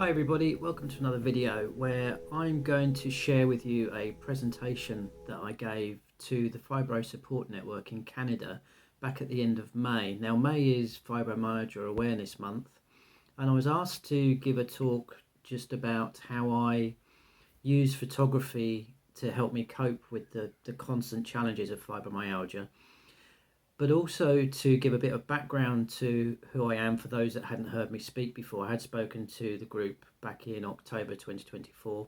Hi everybody, welcome to another video where I'm going to share with you a presentation that I gave to the Fibro Support Network in Canada back at the end of May. Now May is Fibromyalgia Awareness Month, and I was asked to give a talk just about how I use photography to help me cope with the constant challenges of fibromyalgia, but also to give a bit of background to who I am for those that hadn't heard me speak before. I had spoken to the group back in October 2024.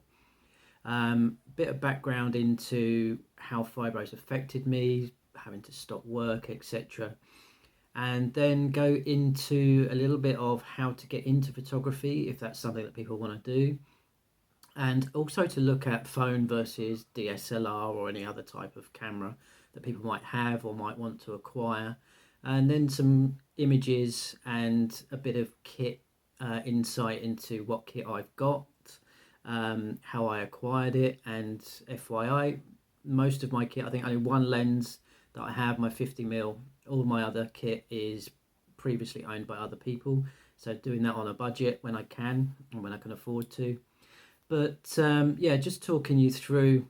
Bit of background into how fibro's affected me, having to stop work, etc. And then go into a little bit of how to get into photography if that's something that people want to do. And also to look at phone versus DSLR or any other type of camera that people might have or might want to acquire. And then some images and a bit of kit insight into what kit I've got, how I acquired it, and FYI, most of my kit, I think only one lens that I have, my 50mm, all my other kit is previously owned by other people. So doing that on a budget when I can and when I can afford to. But yeah, just talking you through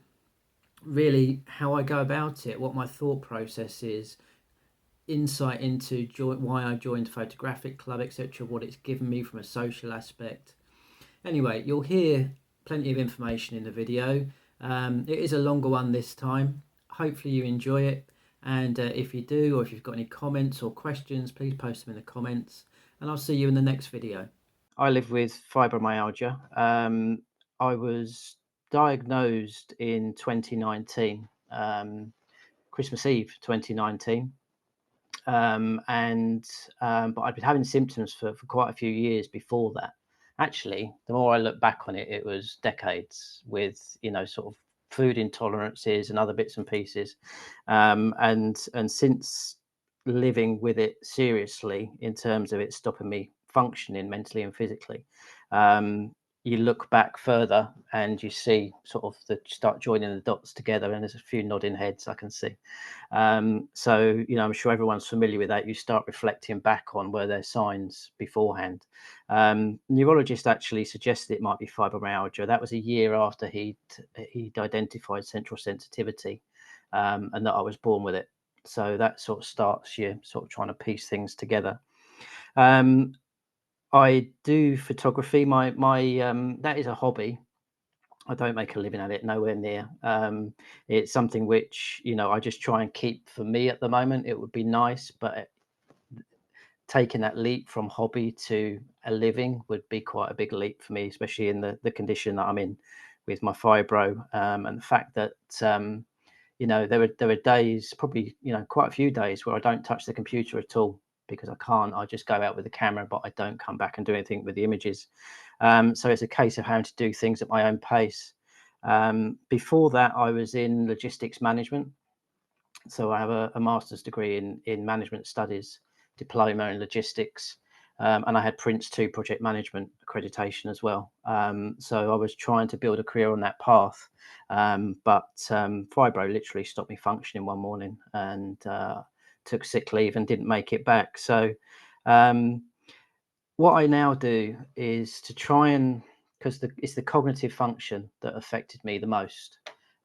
really how I go about it, what my thought process is, insight into why I joined Photographic Club, etc., what it's given me from a social aspect. Anyway, you'll hear plenty of information in the video. It is a longer one this time. Hopefully you enjoy it. And if you do, or if you've got any comments or questions, please post them in the comments. And I'll see you in the next video. I live with fibromyalgia. I was diagnosed in 2019, Christmas Eve 2019. But I'd been having symptoms for quite a few years before that. Actually, the more I look back on it, it was decades with, sort of food intolerances and other bits and pieces. And since living with it seriously in terms of it stopping me functioning mentally and physically, you look back further and you see sort of start joining the dots together, and there's a few nodding heads I can see. So, I'm sure everyone's familiar with that. You start reflecting back on were there signs beforehand. Neurologist actually suggested it might be fibromyalgia. That was a year after he'd identified central sensitivity, and that I was born with it. So that sort of starts you sort of trying to piece things together. I do photography. My that is a hobby. I don't make a living at it, nowhere near. It's something which, I just try and keep for me at the moment. It would be nice, but taking that leap from hobby to a living would be quite a big leap for me, especially in the condition that I'm in with my fibro, and the fact that, there are days, probably, quite a few days where I don't touch the computer at all because I can't. I just go out with the camera, but I don't come back and do anything with the images. So it's a case of having to do things at my own pace. Before that, I was in logistics management. So I have a master's degree in management studies, diploma in logistics, and I had Prince 2 project management accreditation as well. So I was trying to build a career on that path, but fibro literally stopped me functioning one morning, and took sick leave and didn't make it back. So what I now do is to try and, because it's the cognitive function that affected me the most,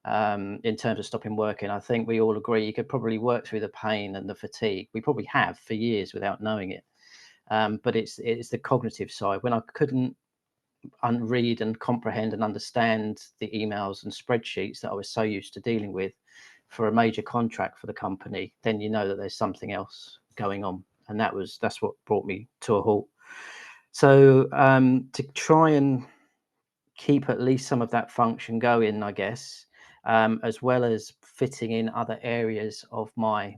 in terms of stopping working. I think we all agree you could probably work through the pain and the fatigue. We probably have for years without knowing it. But it's the cognitive side. When I couldn't read and comprehend and understand the emails and spreadsheets that I was so used to dealing with for a major contract for the company, then you know that there's something else going on. And that's what brought me to a halt. So to try and keep at least some of that function going, I guess, as well as fitting in other areas of my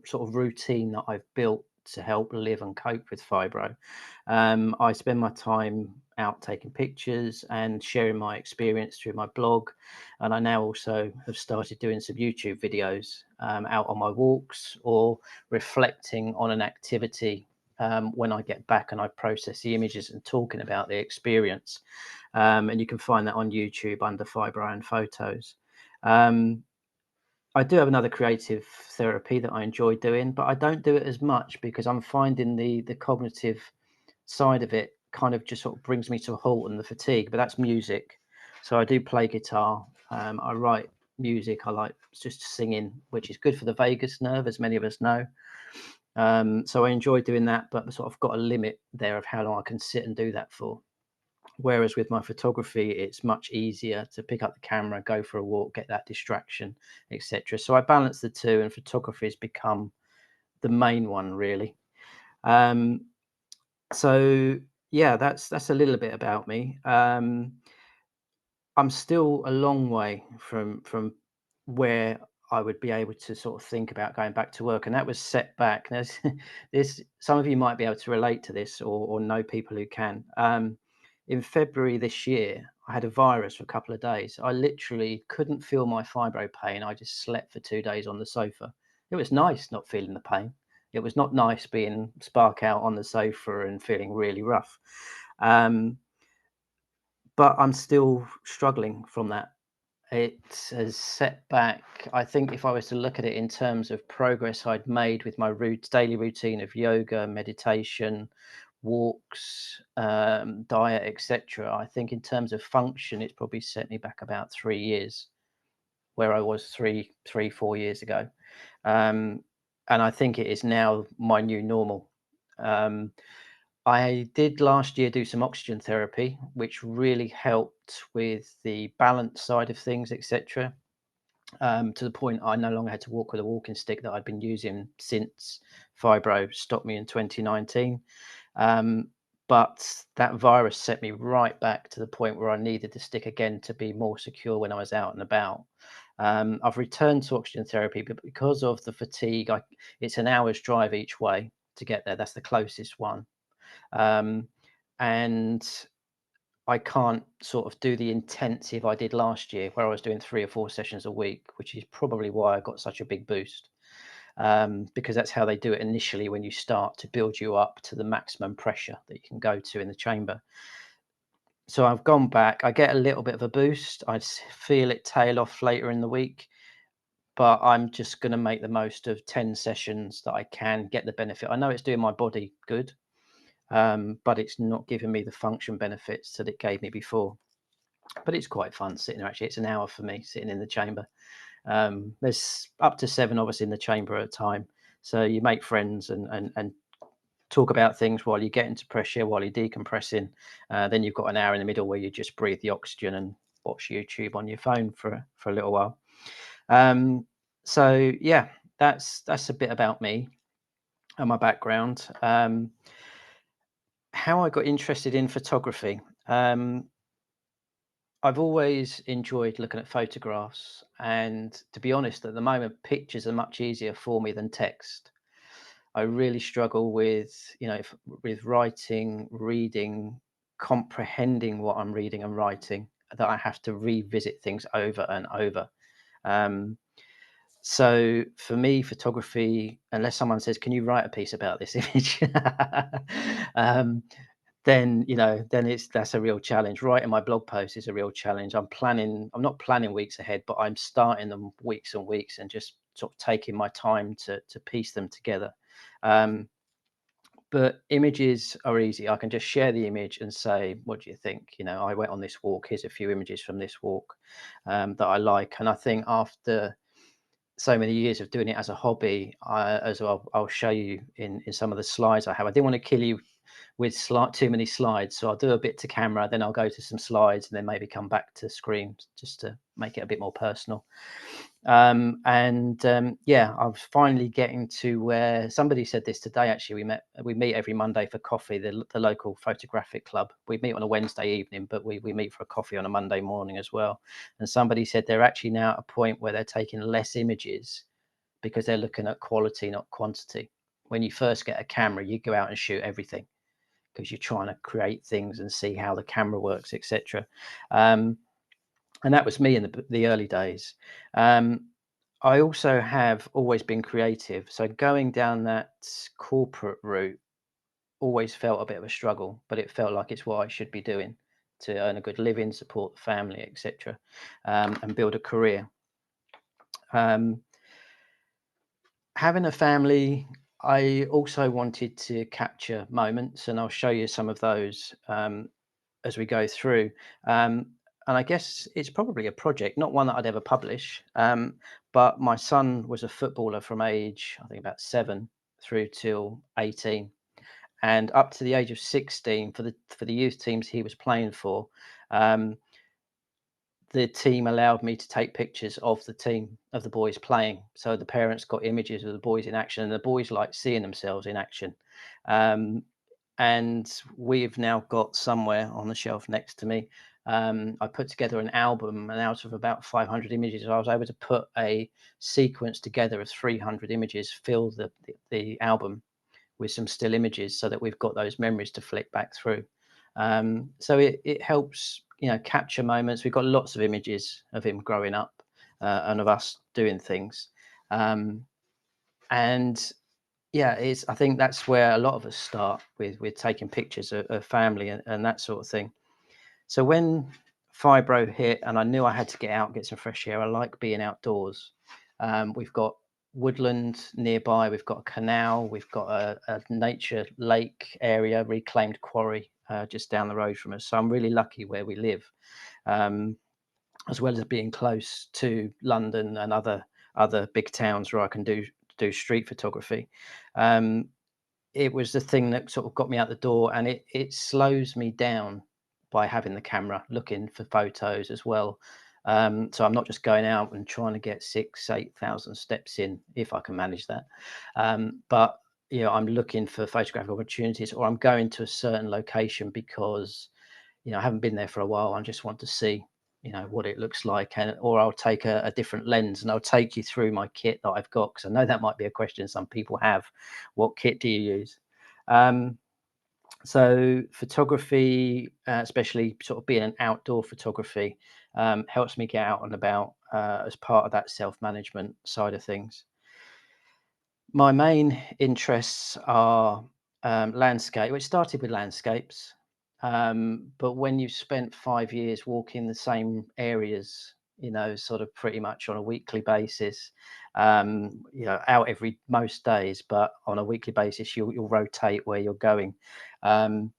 sort of routine that I've built to help live and cope with fibro. I spend my time out taking pictures and sharing my experience through my blog. And I now also have started doing some YouTube videos out on my walks or reflecting on an activity when I get back and I process the images and talking about the experience. And you can find that on YouTube under Fibro and Photos. I do have another creative therapy that I enjoy doing, but I don't do it as much because I'm finding the cognitive side of it kind of just sort of brings me to a halt and the fatigue, but that's music. So I do play guitar. I write music. I like just singing, which is good for the vagus nerve, as many of us know. So I enjoy doing that, but sort of got a limit there of how long I can sit and do that for. Whereas with my photography, it's much easier to pick up the camera, go for a walk, get that distraction, etc. So I balance the two, and photography has become the main one, really. So yeah, that's a little bit about me. I'm still a long way from where I would be able to sort of think about going back to work, and that was set back. There's this. Some of you might be able to relate to this, or know people who can. In February this year, I had a virus for a couple of days. I literally couldn't feel my fibro pain. I just slept for 2 days on the sofa. It was nice not feeling the pain. It was not nice being spark out on the sofa and feeling really rough. But I'm still struggling from that. It has set back. I think if I was to look at it in terms of progress I'd made with my daily routine of yoga, meditation, walks, diet, etc., I think in terms of function, it's probably set me back about 3 years, where I was 4 years ago. And I think it is now my new normal. I did last year do some oxygen therapy, which really helped with the balance side of things, etc. To the point I no longer had to walk with a walking stick that I'd been using since Fibro stopped me in 2019. But that virus set me right back to the point where I needed the stick again to be more secure when I was out and about. I've returned to oxygen therapy, but because of the fatigue, it's an hour's drive each way to get there. That's the closest one. And I can't sort of do the intensive I did last year, where I was doing 3 or 4 sessions a week, which is probably why I got such a big boost. Because that's how they do it initially when you start, to build you up to the maximum pressure that you can go to in the chamber. So I've gone back. I get a little bit of a boost. I feel it tail off later in the week, but I'm just going to make the most of 10 sessions that I can get the benefit. I know it's doing my body good, but it's not giving me the function benefits that it gave me before. But it's quite fun sitting there. Actually, it's an hour for me sitting in the chamber. There's up to 7 of us in the chamber at a time, so you make friends and talk about things while you get into pressure, while you're decompressing. Then you've got an hour in the middle where you just breathe the oxygen and watch YouTube on your phone for a little while. So yeah, that's a bit about me and my background. How I got interested in photography. I've always enjoyed looking at photographs, and to be honest, at the moment, pictures are much easier for me than text. I really struggle with, with writing, reading, comprehending what I'm reading and writing, that I have to revisit things over and over. So for me, photography, unless someone says, "Can you write a piece about this image?" Then that's a real challenge. Writing my blog post is a real challenge. I'm not planning weeks ahead, but I'm starting them weeks and weeks, and just sort of taking my time to piece them together. But images are easy. I can just share the image and say, "What do you think?" I went on this walk. Here's a few images from this walk that I like. And I think after so many years of doing it as a hobby, as well, I'll show you in some of the slides I have. I didn't want to kill you with too many slides, so I'll do a bit to camera, then I'll go to some slides, and then maybe come back to screen just to make it a bit more personal. Yeah, I'm finally getting to where somebody said this today. Actually, we meet every Monday for coffee, the local photographic club. We meet on a Wednesday evening, but we meet for a coffee on a Monday morning as well. And somebody said they're actually now at a point where they're taking less images because they're looking at quality, not quantity. When you first get a camera, you go out and shoot everything because you're trying to create things and see how the camera works, etc. And that was me in the early days. I also have always been creative, so going down that corporate route always felt a bit of a struggle, but it felt like it's what I should be doing to earn a good living, support the family, etc., and build a career. Having a family, I also wanted to capture moments, and I'll show you some of those as we go through. And I guess it's probably a project, not one that I'd ever publish. But my son was a footballer from age, I think, about 7 through till 18, and up to the age of 16 for the youth teams he was playing for. Um, the team allowed me to take pictures of the team, of the boys playing. So the parents got images of the boys in action, and the boys like seeing themselves in action. Um, and we've now got somewhere on the shelf next to me. I put together an album, and out of about 500 images, I was able to put a sequence together of 300 images, fill the album with some still images, so that we've got those memories to flick back through. So it helps, capture moments. We've got lots of images of him growing up, and of us doing things. Um, and yeah, I think that's where a lot of us start with taking pictures of family and that sort of thing. So when fibro hit and I knew I had to get out and get some fresh air, I like being outdoors. We've got woodland nearby, we've got a canal, we've got a nature lake area, reclaimed quarry just down the road from us. So I'm really lucky where we live, um, as well as being close to London and other big towns where I can do street photography. Um, it was the thing that sort of got me out the door, and it slows me down by having the camera looking for photos as well. So I'm not just going out and trying to get 8,000 steps in, if I can manage that. But I'm looking for photographic opportunities, or I'm going to a certain location because I haven't been there for a while. I just want to see what it looks like, and or I'll take a different lens, and I'll take you through my kit that I've got, because I know that might be a question some people have. What kit do you use? um, so photography, especially sort of being an outdoor photography, helps me get out and about, as part of that self-management side of things. My main interests are landscape. It started with landscapes, but when you've spent 5 years walking the same areas, sort of pretty much on a weekly basis, out every most days, but on a weekly basis, you'll rotate where you're going. Um,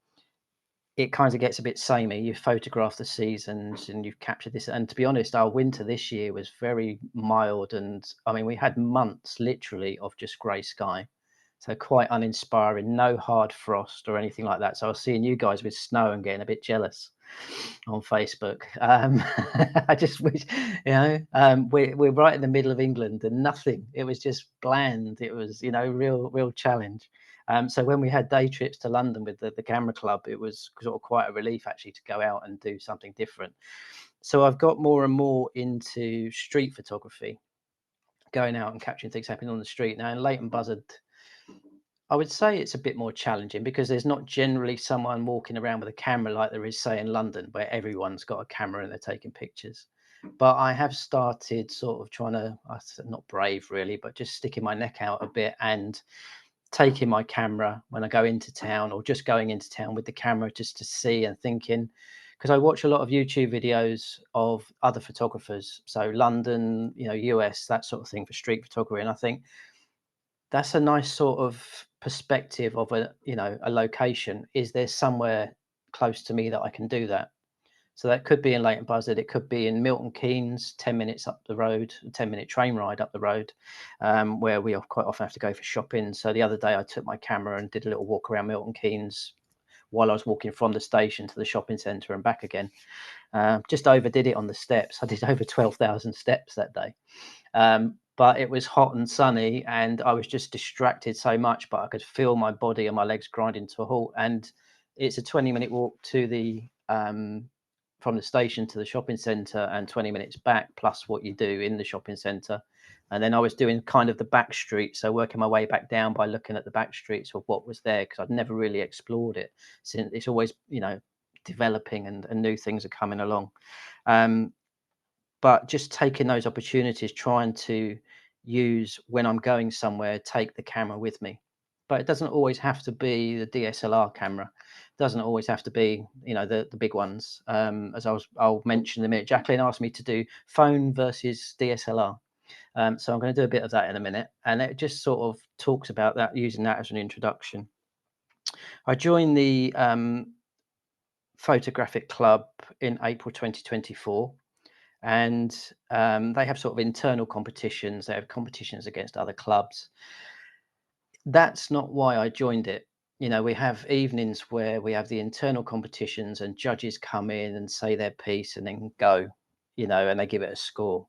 it kind of gets a bit samey. You've photographed the seasons and you've captured this. And to be honest, our winter this year was very mild. And I mean, we had months literally of just grey sky. So quite uninspiring, no hard frost or anything like that. So I was seeing you guys with snow and getting a bit jealous on Facebook. I just wish, we're right in the middle of England and nothing. It was just bland. It was, real challenge. So when we had day trips to London with the camera club, it was sort of quite a relief actually to go out and do something different. So I've got more and more into street photography, going out and capturing things happening on the street. Now in Leighton Buzzard, I would say it's a bit more challenging because there's not generally someone walking around with a camera like there is, say, in London, where everyone's got a camera and they're taking pictures. But I have started sort of trying to, not brave really, but just sticking my neck out a bit and taking my camera when I go into town, or just going into town with the camera just to see and thinking, because I watch a lot of YouTube videos of other photographers, so London, US, that sort of thing, for street photography, and I think that's a nice sort of perspective of a location. Is there somewhere close to me that I can do that? So that could be in Leighton Buzzard, it could be in Milton Keynes, 10 minutes up the road, a 10-minute train ride up the road, where we quite often have to go for shopping. So the other day I took my camera and did a little walk around Milton Keynes while I was walking from the station to the shopping centre and back again. Just overdid it on the steps. I did over 12,000 steps that day. But it was hot and sunny, and I was just distracted so much, but I could feel my body and my legs grinding to a halt. And it's a 20-minute walk to from the station to the shopping centre, and 20 minutes back, plus what you do in the shopping centre. And then I was doing kind of the back streets, so working my way back down by looking at the back streets of what was there, because I'd never really explored it, since it's always, developing and new things are coming along. Um, but just taking those opportunities, trying to use, when I'm going somewhere, take the camera with me. But it doesn't always have to be the DSLR camera. It doesn't always have to be, the big ones. I'll mention in a minute. Jacqueline asked me to do phone versus DSLR. So I'm going to do a bit of that in a minute, and it just sort of talks about that, using that as an introduction. I joined the photographic club in April 2024, and they have sort of internal competitions. They have competitions against other clubs. That's not why I joined it. We have evenings where we have the internal competitions and judges come in and say their piece and then go, and they give it a score.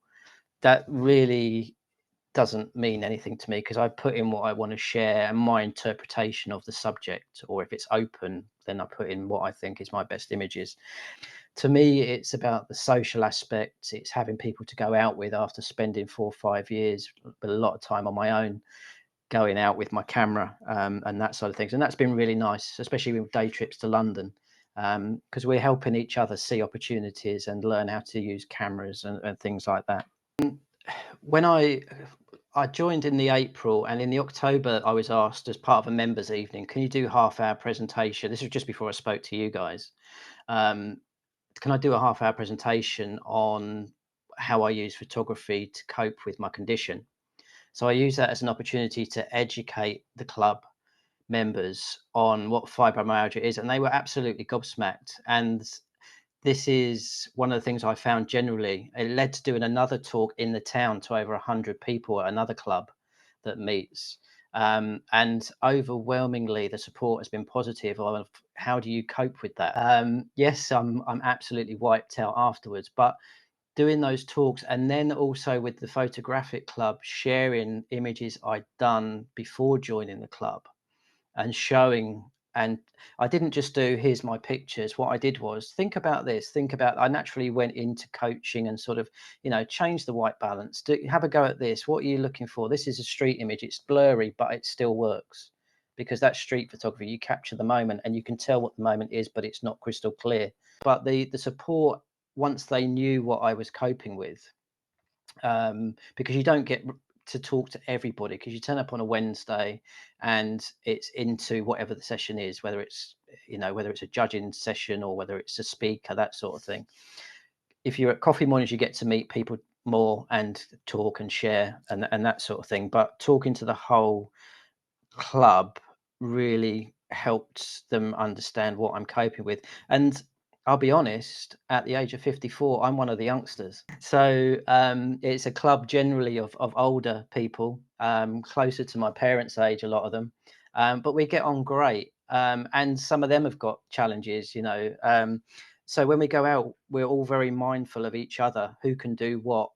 That really doesn't mean anything to me, because I put in what I want to share and my interpretation of the subject, or if it's open, then I put in what I think is my best images. To me, it's about the social aspect. It's having people to go out with after spending 4 or 5 years, but a lot of time on my own, going out with my camera, and that side of things. And that's been really nice, especially with day trips to London, because we're helping each other see opportunities and learn how to use cameras and things like that. When I joined in the April, and in the October, I was asked as part of a members evening, can you do half-hour presentation? This was just before I spoke to you guys. Can I do a half-hour presentation on how I use photography to cope with my condition? So I use that as an opportunity to educate the club members on what fibromyalgia is, and they were absolutely gobsmacked. And this is one of the things I found generally. It led to doing another talk in the town to over 100 people at another club that meets. And overwhelmingly, the support has been positive of how do you cope with that. Yes, I'm absolutely wiped out afterwards, but doing those talks, and then also with the photographic club, sharing images I'd done before joining the club and showing. And I didn't just do, here's my pictures. What I did was think about this, I naturally went into coaching and sort of, change the white balance, have a go at this. What are you looking for? This is a street image. It's blurry, but it still works, because that's street photography. You capture the moment and you can tell what the moment is, but it's not crystal clear. But the support, once they knew what I was coping with, because you don't get to talk to everybody, because you turn up on a Wednesday and it's into whatever the session is, whether it's a judging session or whether it's a speaker, that sort of thing. If you're at coffee mornings, you get to meet people more and talk and share and that sort of thing. But talking to the whole club really helped them understand what I'm coping with. And I'll be honest, at the age of 54, I'm one of the youngsters. So it's a club generally of older people, closer to my parents' age, a lot of them. But we get on great. And some of them have got challenges, so when we go out, we're all very mindful of each other, who can do what,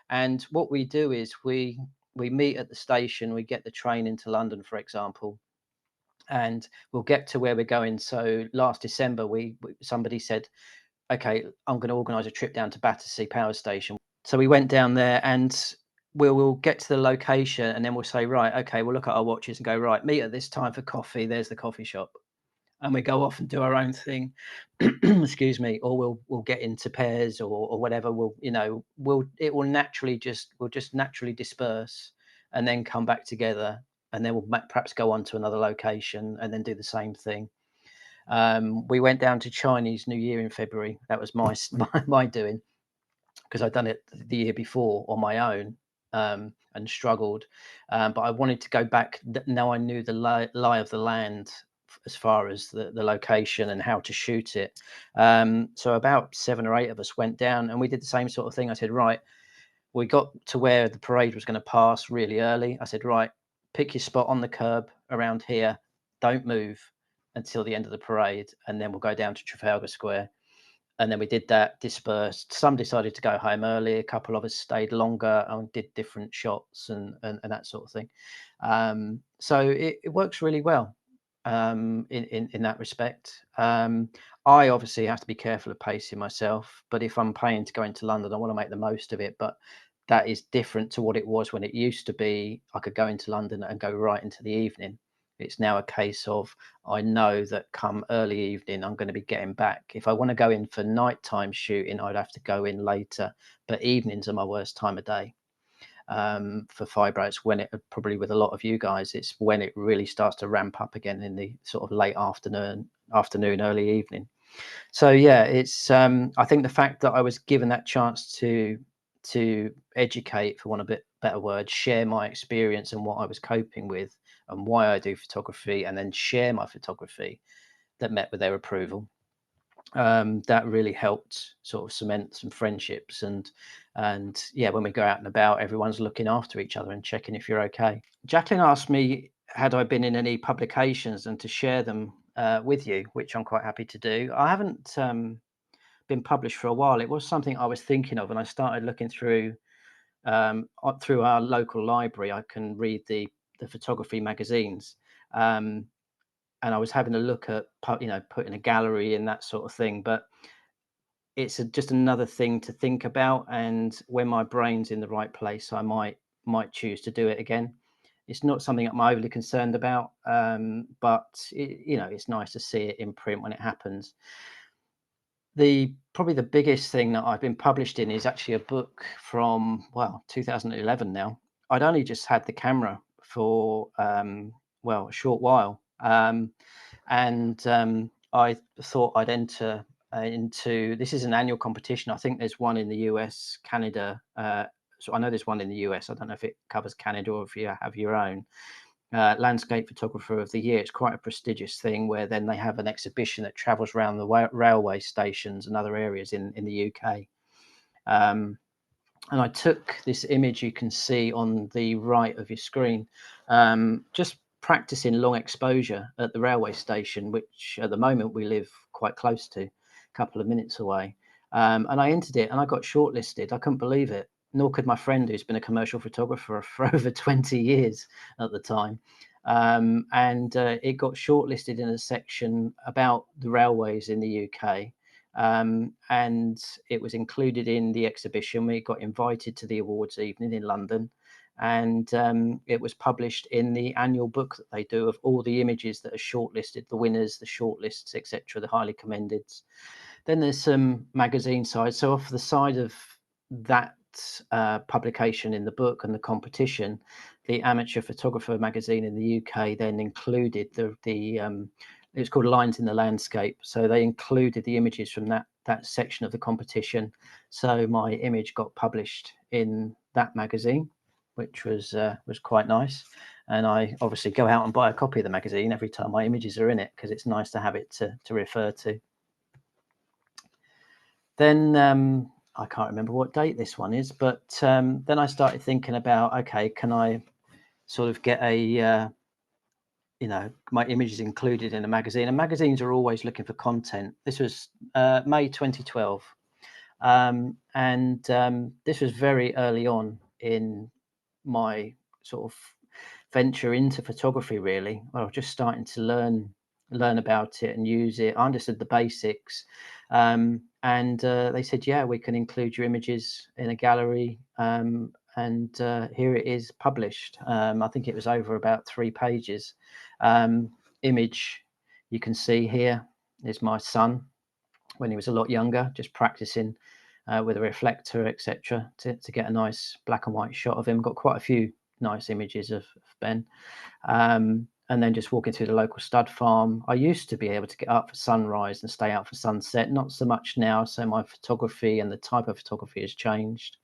and what we do is we meet at the station, we get the train into London, for example, and we'll get to where we're going. So last December, somebody said, okay, I'm going to organise a trip down to Battersea Power Station. So we went down there, and we'll get to the location, and then we'll say, right, okay, we'll look at our watches and go, right, meet at this time for coffee. There's the coffee shop. And we go off and do our own thing. Excuse me. Or we'll get into pairs or whatever. We'll just naturally disperse and then come back together, and then we'll perhaps go on to another location and then do the same thing. We went down to Chinese New Year in February. That was my doing, because I'd done it the year before on my own, and struggled. But I wanted to go back. Now I knew the lie of the land as far as the location and how to shoot it. So about 7 or 8 of us went down, and we did the same sort of thing. I said, right, we got to where the parade was going to pass really early. I said, right, pick your spot on the curb around here. Don't move until the end of the parade, and then we'll go down to Trafalgar Square. And then we did that, dispersed. Some decided to go home early. A couple of us stayed longer and did different shots and that sort of thing. So it works really well in that respect. I obviously have to be careful of pacing myself, but if I'm paying to go into London, I want to make the most of it. But that is different to what it was when it used to be. I could go into London and go right into the evening. It's now a case of, I know that come early evening, I'm going to be getting back. If I want to go in for nighttime shooting, I'd have to go in later. But evenings are my worst time of day. For Fibro, it's when it, probably with a lot of you guys, it's when it really starts to ramp up again in the sort of late afternoon, early evening. So yeah, it's I think the fact that I was given that chance to educate, for want of a bit better word, share my experience and what I was coping with and why I do photography, and then share my photography, that met with their approval. That really helped sort of cement some friendships, and yeah, when we go out and about, everyone's looking after each other and checking if you're okay. Jacqueline asked me, had I been in any publications, and to share them with you, which I'm quite happy to do. I haven't been published for a while. It was something I was thinking of, and I started looking through through our local library. I can read the photography magazines. And I was having a look at, putting a gallery and that sort of thing, but it's just another thing to think about. And when my brain's in the right place, I might choose to do it again. It's not something I'm overly concerned about, but it's nice to see it in print when it happens. Probably the biggest thing that I've been published in is actually a book from 2011 now. I'd only just had the camera for a short while, and I thought I'd enter into, this is an annual competition. I think there's one in the US, Canada. So I know there's one in the US. I don't know if it covers Canada or if you have your own. Landscape Photographer of the Year. It's quite a prestigious thing, where then they have an exhibition that travels around the railway stations and other areas in the UK. And I took this image you can see on the right of your screen, just practicing long exposure at the railway station, which at the moment we live quite close to, a couple of minutes away. And I entered it and I got shortlisted. I couldn't believe it. Nor could my friend, who's been a commercial photographer for over 20 years at the time. And it got shortlisted in a section about the railways in the UK. And it was included in the exhibition. We got invited to the awards evening in London, and it was published in the annual book that they do of all the images that are shortlisted, the winners, the shortlists, etc., the highly commended. Then there's some magazine sides. So off the side of that publication in the book and the competition, the Amateur Photographer magazine in the UK then included it's called Lines in the Landscape. So they included the images from that section of the competition. So my image got published in that magazine, which was quite nice. And I obviously go out and buy a copy of the magazine every time my images are in it, because it's nice to have it to refer to. Then I can't remember what date this one is, but then I started thinking about, okay, can I sort of get my images included in a magazine? And magazines are always looking for content. This was May 2012. And this was very early on in my sort of venture into photography, really. I was just starting to learn about it and use it. I understood the basics. And they said, yeah, we can include your images in a gallery. And here it is published. I think it was over about 3 pages. Image you can see here is my son when he was a lot younger, just practicing with a reflector, etc., to get a nice black and white shot of him. Got quite a few nice images of Ben. And then just walking through the local stud farm. I used to be able to get up for sunrise and stay out for sunset, not so much now. So my photography and the type of photography has changed.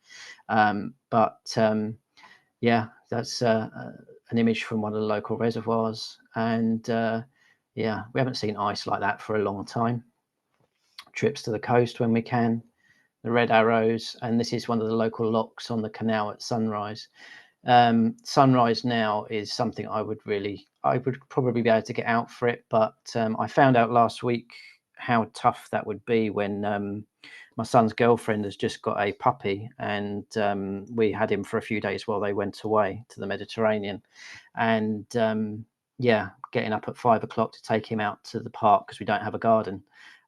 Yeah, that's an image from one of the local reservoirs. And yeah, we haven't seen ice like that for a long time. Trips to the coast when we can, the red arrows. And this is one of the local locks on the canal at sunrise. Sunrise now is something I would probably be able to get out for it, but I found out last week how tough that would be when my son's girlfriend has just got a puppy, and we had him for a few days while they went away to the Mediterranean. And yeah, getting up at 5 o'clock to take him out to the park, because we don't have a garden.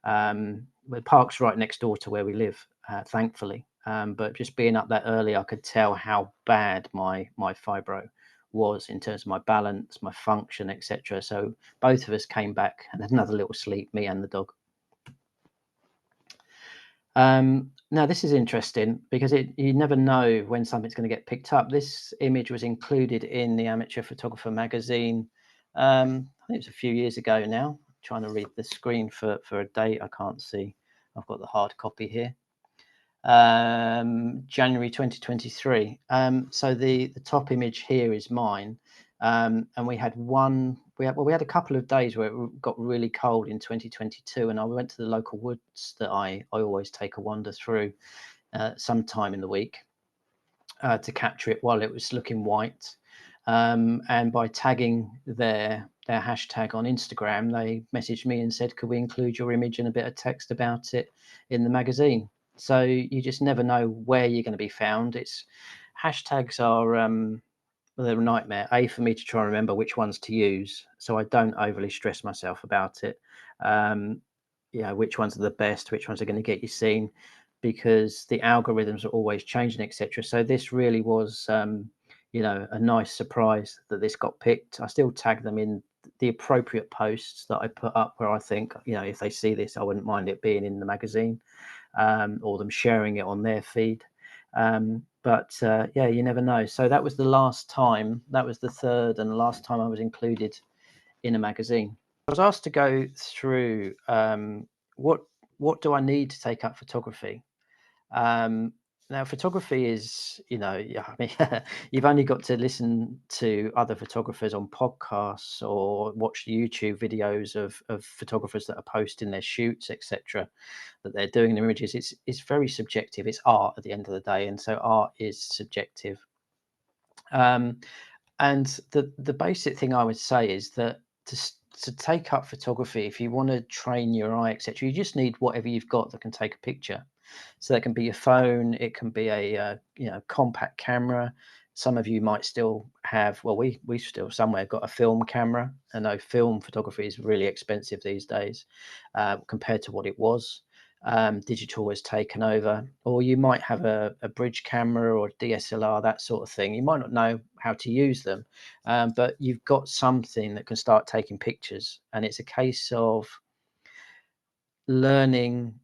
The park's right next door to where we live, thankfully. But just being up that early, I could tell how bad my fibro was in terms of my balance, my function, etc. So both of us came back and had another little sleep, me and the dog. Now this is interesting, because you never know when something's going to get picked up. This image was included in the Amateur Photographer magazine. I think it was a few years ago now. I'm trying to read the screen for a date. I can't see. I've got the hard copy here. January 2023. So the top image here is mine. And we had a couple of days where it got really cold in 2022, and I went to the local woods that I always take a wander through sometime in the week to capture it while it was looking white. And by tagging their hashtag on Instagram, they messaged me and said, could we include your image and a bit of text about it in the magazine? So you just never know where you're going to be found. Hashtags are well, they're a nightmare. For me to try and remember which ones to use, so I don't overly stress myself about it. Which ones are the best, which ones are going to get you seen, because the algorithms are always changing, etc. So this really was, a nice surprise that this got picked. I still tag them in the appropriate posts that I put up where I think, if they see this, I wouldn't mind it being in the magazine, or them sharing it on their feed. But you never know. So that was the last time. That was the third and last time I was included in a magazine. I was asked to go through what do I need to take up photography. Now, photography is, you've only got to listen to other photographers on podcasts or watch YouTube videos of photographers that are posting their shoots, etc., that they're doing their images. It's very subjective. It's art at the end of the day, and so art is subjective. And the basic thing I would say is that to take up photography, if you want to train your eye, etc., you just need whatever you've got that can take a picture. So that can be your phone, it can be a compact camera. Some of you might still have, well, we still somewhere got a film camera. I know film photography is really expensive these days compared to what it was. Digital has taken over, or you might have a bridge camera or DSLR, that sort of thing. You might not know how to use them, but you've got something that can start taking pictures, and it's a case of learning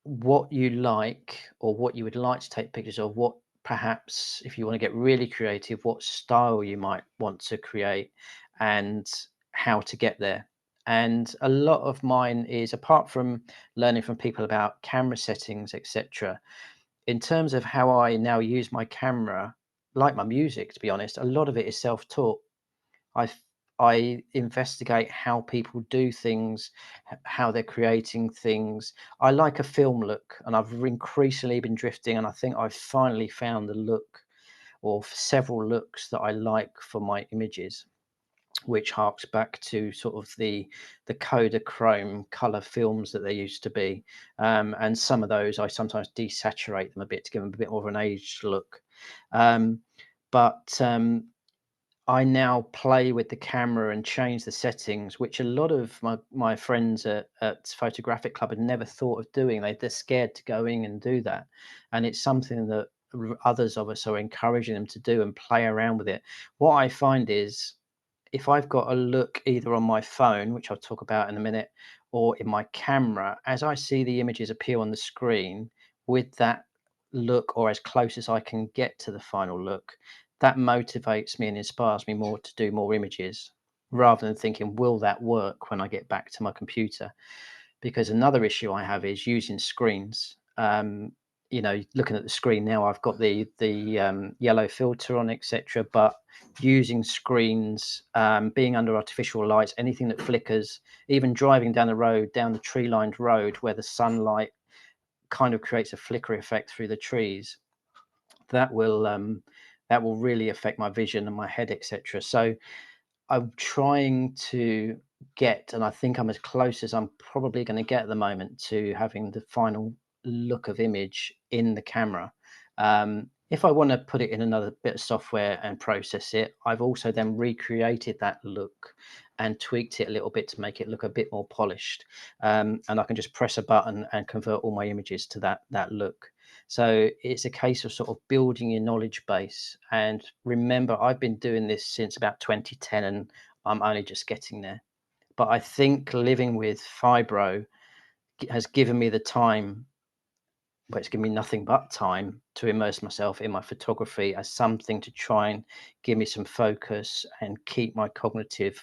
what you like or what you would like to take pictures of, what perhaps, if you want to get really creative, what style you might want to create and how to get there. And a lot of mine is, apart from learning from people about camera settings, etc., in terms of how I now use my camera, like my music, to be honest, a lot of it is self-taught. I I investigate how people do things, how they're creating things. I like a film look, and I've increasingly been drifting, and I think I've finally found the look or several looks that I like for my images, which harks back to sort of the Kodachrome color films that there used to be. And some of those I sometimes desaturate them a bit to give them a bit more of an aged look. Um, but I now play with the camera and change the settings, which a lot of my friends at Photographic Club had never thought of doing. They're scared to go in and do that. And it's something that others of us are encouraging them to do and play around with it. What I find is, if I've got a look either on my phone, which I'll talk about in a minute, or in my camera, as I see the images appear on the screen with that look, or as close as I can get to the final look, that motivates me and inspires me more to do more images, rather than thinking, will that work when I get back to my computer? Because another issue I have is using screens. Looking at the screen now, I've got the yellow filter on, etc. But using screens, being under artificial lights, anything that flickers, even driving down the road, down the tree-lined road where the sunlight kind of creates a flicker effect through the trees, that will really affect my vision and my head, etc. So I'm trying to get, and I think I'm as close as I'm probably going to get at the moment to having the final look of image in the camera. If I want to put it in another bit of software and process it, I've also then recreated that look and tweaked it a little bit to make it look a bit more polished. And I can just press a button and convert all my images to that look. So it's a case of sort of building your knowledge base. And remember, I've been doing this since about 2010, and I'm only just getting there. But I think living with fibro has given me the time, but it's given me nothing but time to immerse myself in my photography as something to try and give me some focus and keep my cognitive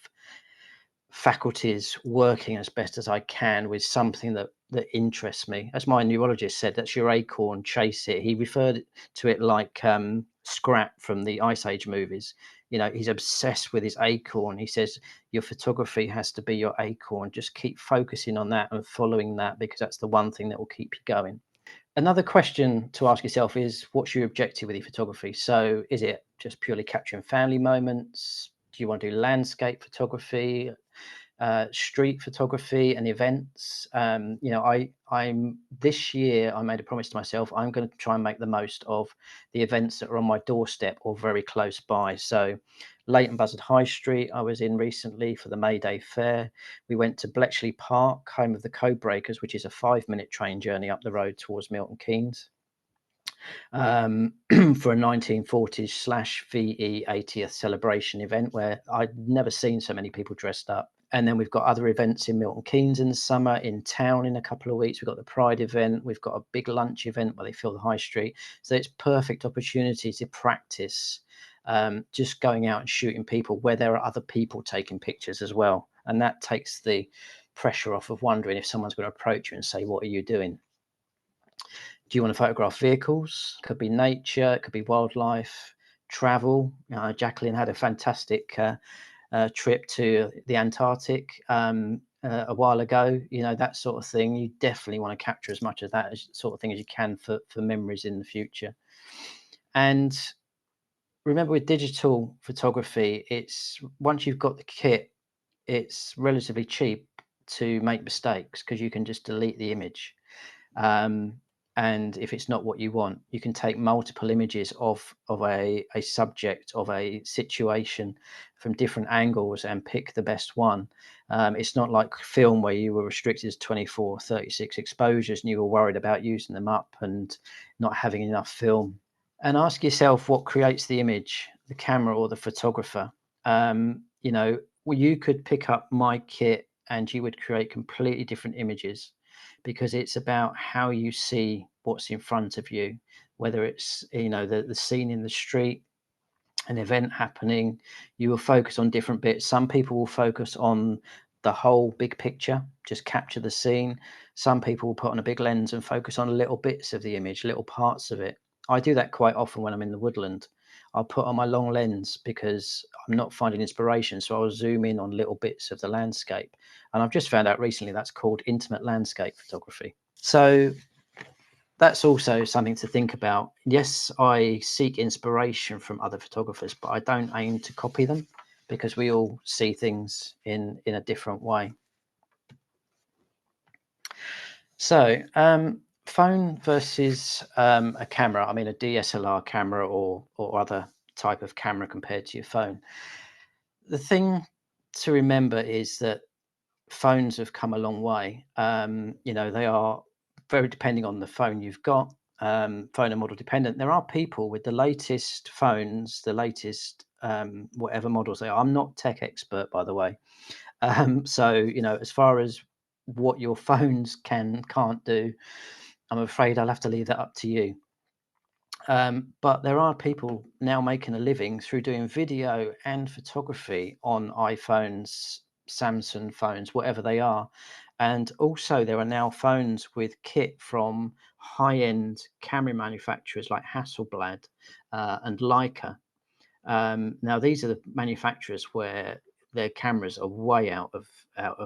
faculties working as best as I can with something that interests me. As my neurologist said, that's your acorn, chase it. He referred to it like Scrap from the Ice Age movies. You know, he's obsessed with his acorn. He says your photography has to be your acorn. Just keep focusing on that and following that, because that's the one thing that will keep you going. Another question to ask yourself is, what's your objective with your photography? So is it just purely capturing family moments? Do you want to do landscape photography, street photography and events? You know, I'm this year I made a promise to myself, I'm going to try and make the most of the events that are on my doorstep or very close by. So Leighton Buzzard High Street I was in recently for the May Day Fair. We went to Bletchley Park, home of the Codebreakers, which is a 5-minute train journey up the road towards Milton Keynes, for a 1940s/VE 80th celebration event where I'd never seen so many people dressed up. And then we've got other events in Milton Keynes in the summer, in town in a couple of weeks. We've got the Pride event. We've got a big lunch event where they fill the high street. So it's perfect opportunity to practice just going out and shooting people where there are other people taking pictures as well. And that takes the pressure off of wondering if someone's going to approach you and say, what are you doing? Do you want to photograph vehicles? Could be nature, it could be wildlife, travel. Jacqueline had a fantastic trip to the Antarctic a while ago. You know, that sort of thing. You definitely want to capture as much of that sort of thing as you can for memories in the future. And remember, with digital photography, it's once you've got the kit, it's relatively cheap to make mistakes because you can just delete the image. And if it's not what you want, you can take multiple images of a subject, of a situation from different angles and pick the best one. It's not like film where you were restricted to 24, 36 exposures and you were worried about using them up and not having enough film. And ask yourself what creates the image, the camera or the photographer. You know, well, you could pick up my kit and you would create completely different images, because it's about how you see what's in front of you, whether it's, you know, the scene in the street, an event happening. You will focus on different bits. Some people will focus on the whole big picture, just capture the scene. Some people will put on a big lens and focus on little bits of the image, little parts of it. I do that quite often when I'm in the woodland. I'll put on my long lens because I'm not finding inspiration, so I'll zoom in on little bits of the landscape. And I've just found out recently that's called intimate landscape photography. So that's also something to think about. Yes, I seek inspiration from other photographers, but I don't aim to copy them, because we all see things in a different way. So phone versus a camera, I mean a DSLR camera or other type of camera compared to your phone. The thing to remember is that phones have come a long way. You know, they are very depending on the phone you've got, phone and model dependent. There are people with the latest phones, the latest whatever models they are. I'm not tech expert, by the way. So, you know, as far as what your phones can't do, I'm afraid I'll have to leave that up to you. But there are people now making a living through doing video and photography on iPhones, Samsung phones, whatever they are. And also, there are now phones with kit from high-end camera manufacturers like Hasselblad and Leica. Now, these are the manufacturers where their cameras are way out of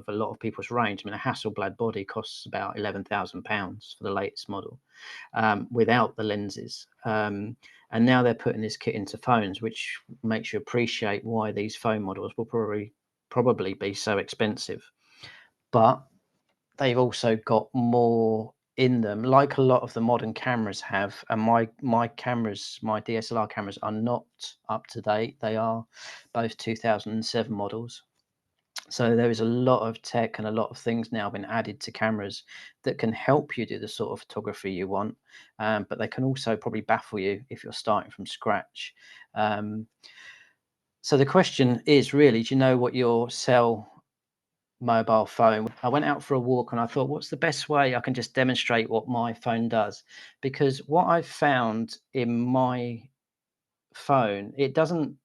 a lot of people's range. I mean, a Hasselblad body costs about £11,000 for the latest model, without the lenses. And now they're putting this kit into phones, which makes you appreciate why these phone models will probably be so expensive. But they've also got more in them, like a lot of the modern cameras have. And my cameras, my DSLR cameras, are not up to date. They are both 2007 models. So there is a lot of tech and a lot of things now been added to cameras that can help you do the sort of photography you want, but they can also probably baffle you if you're starting from scratch. So the question is really, do you know what your cell mobile phone? I went out for a walk and I thought, what's the best way I can just demonstrate what my phone does? Because what I've found in my phone, it doesn't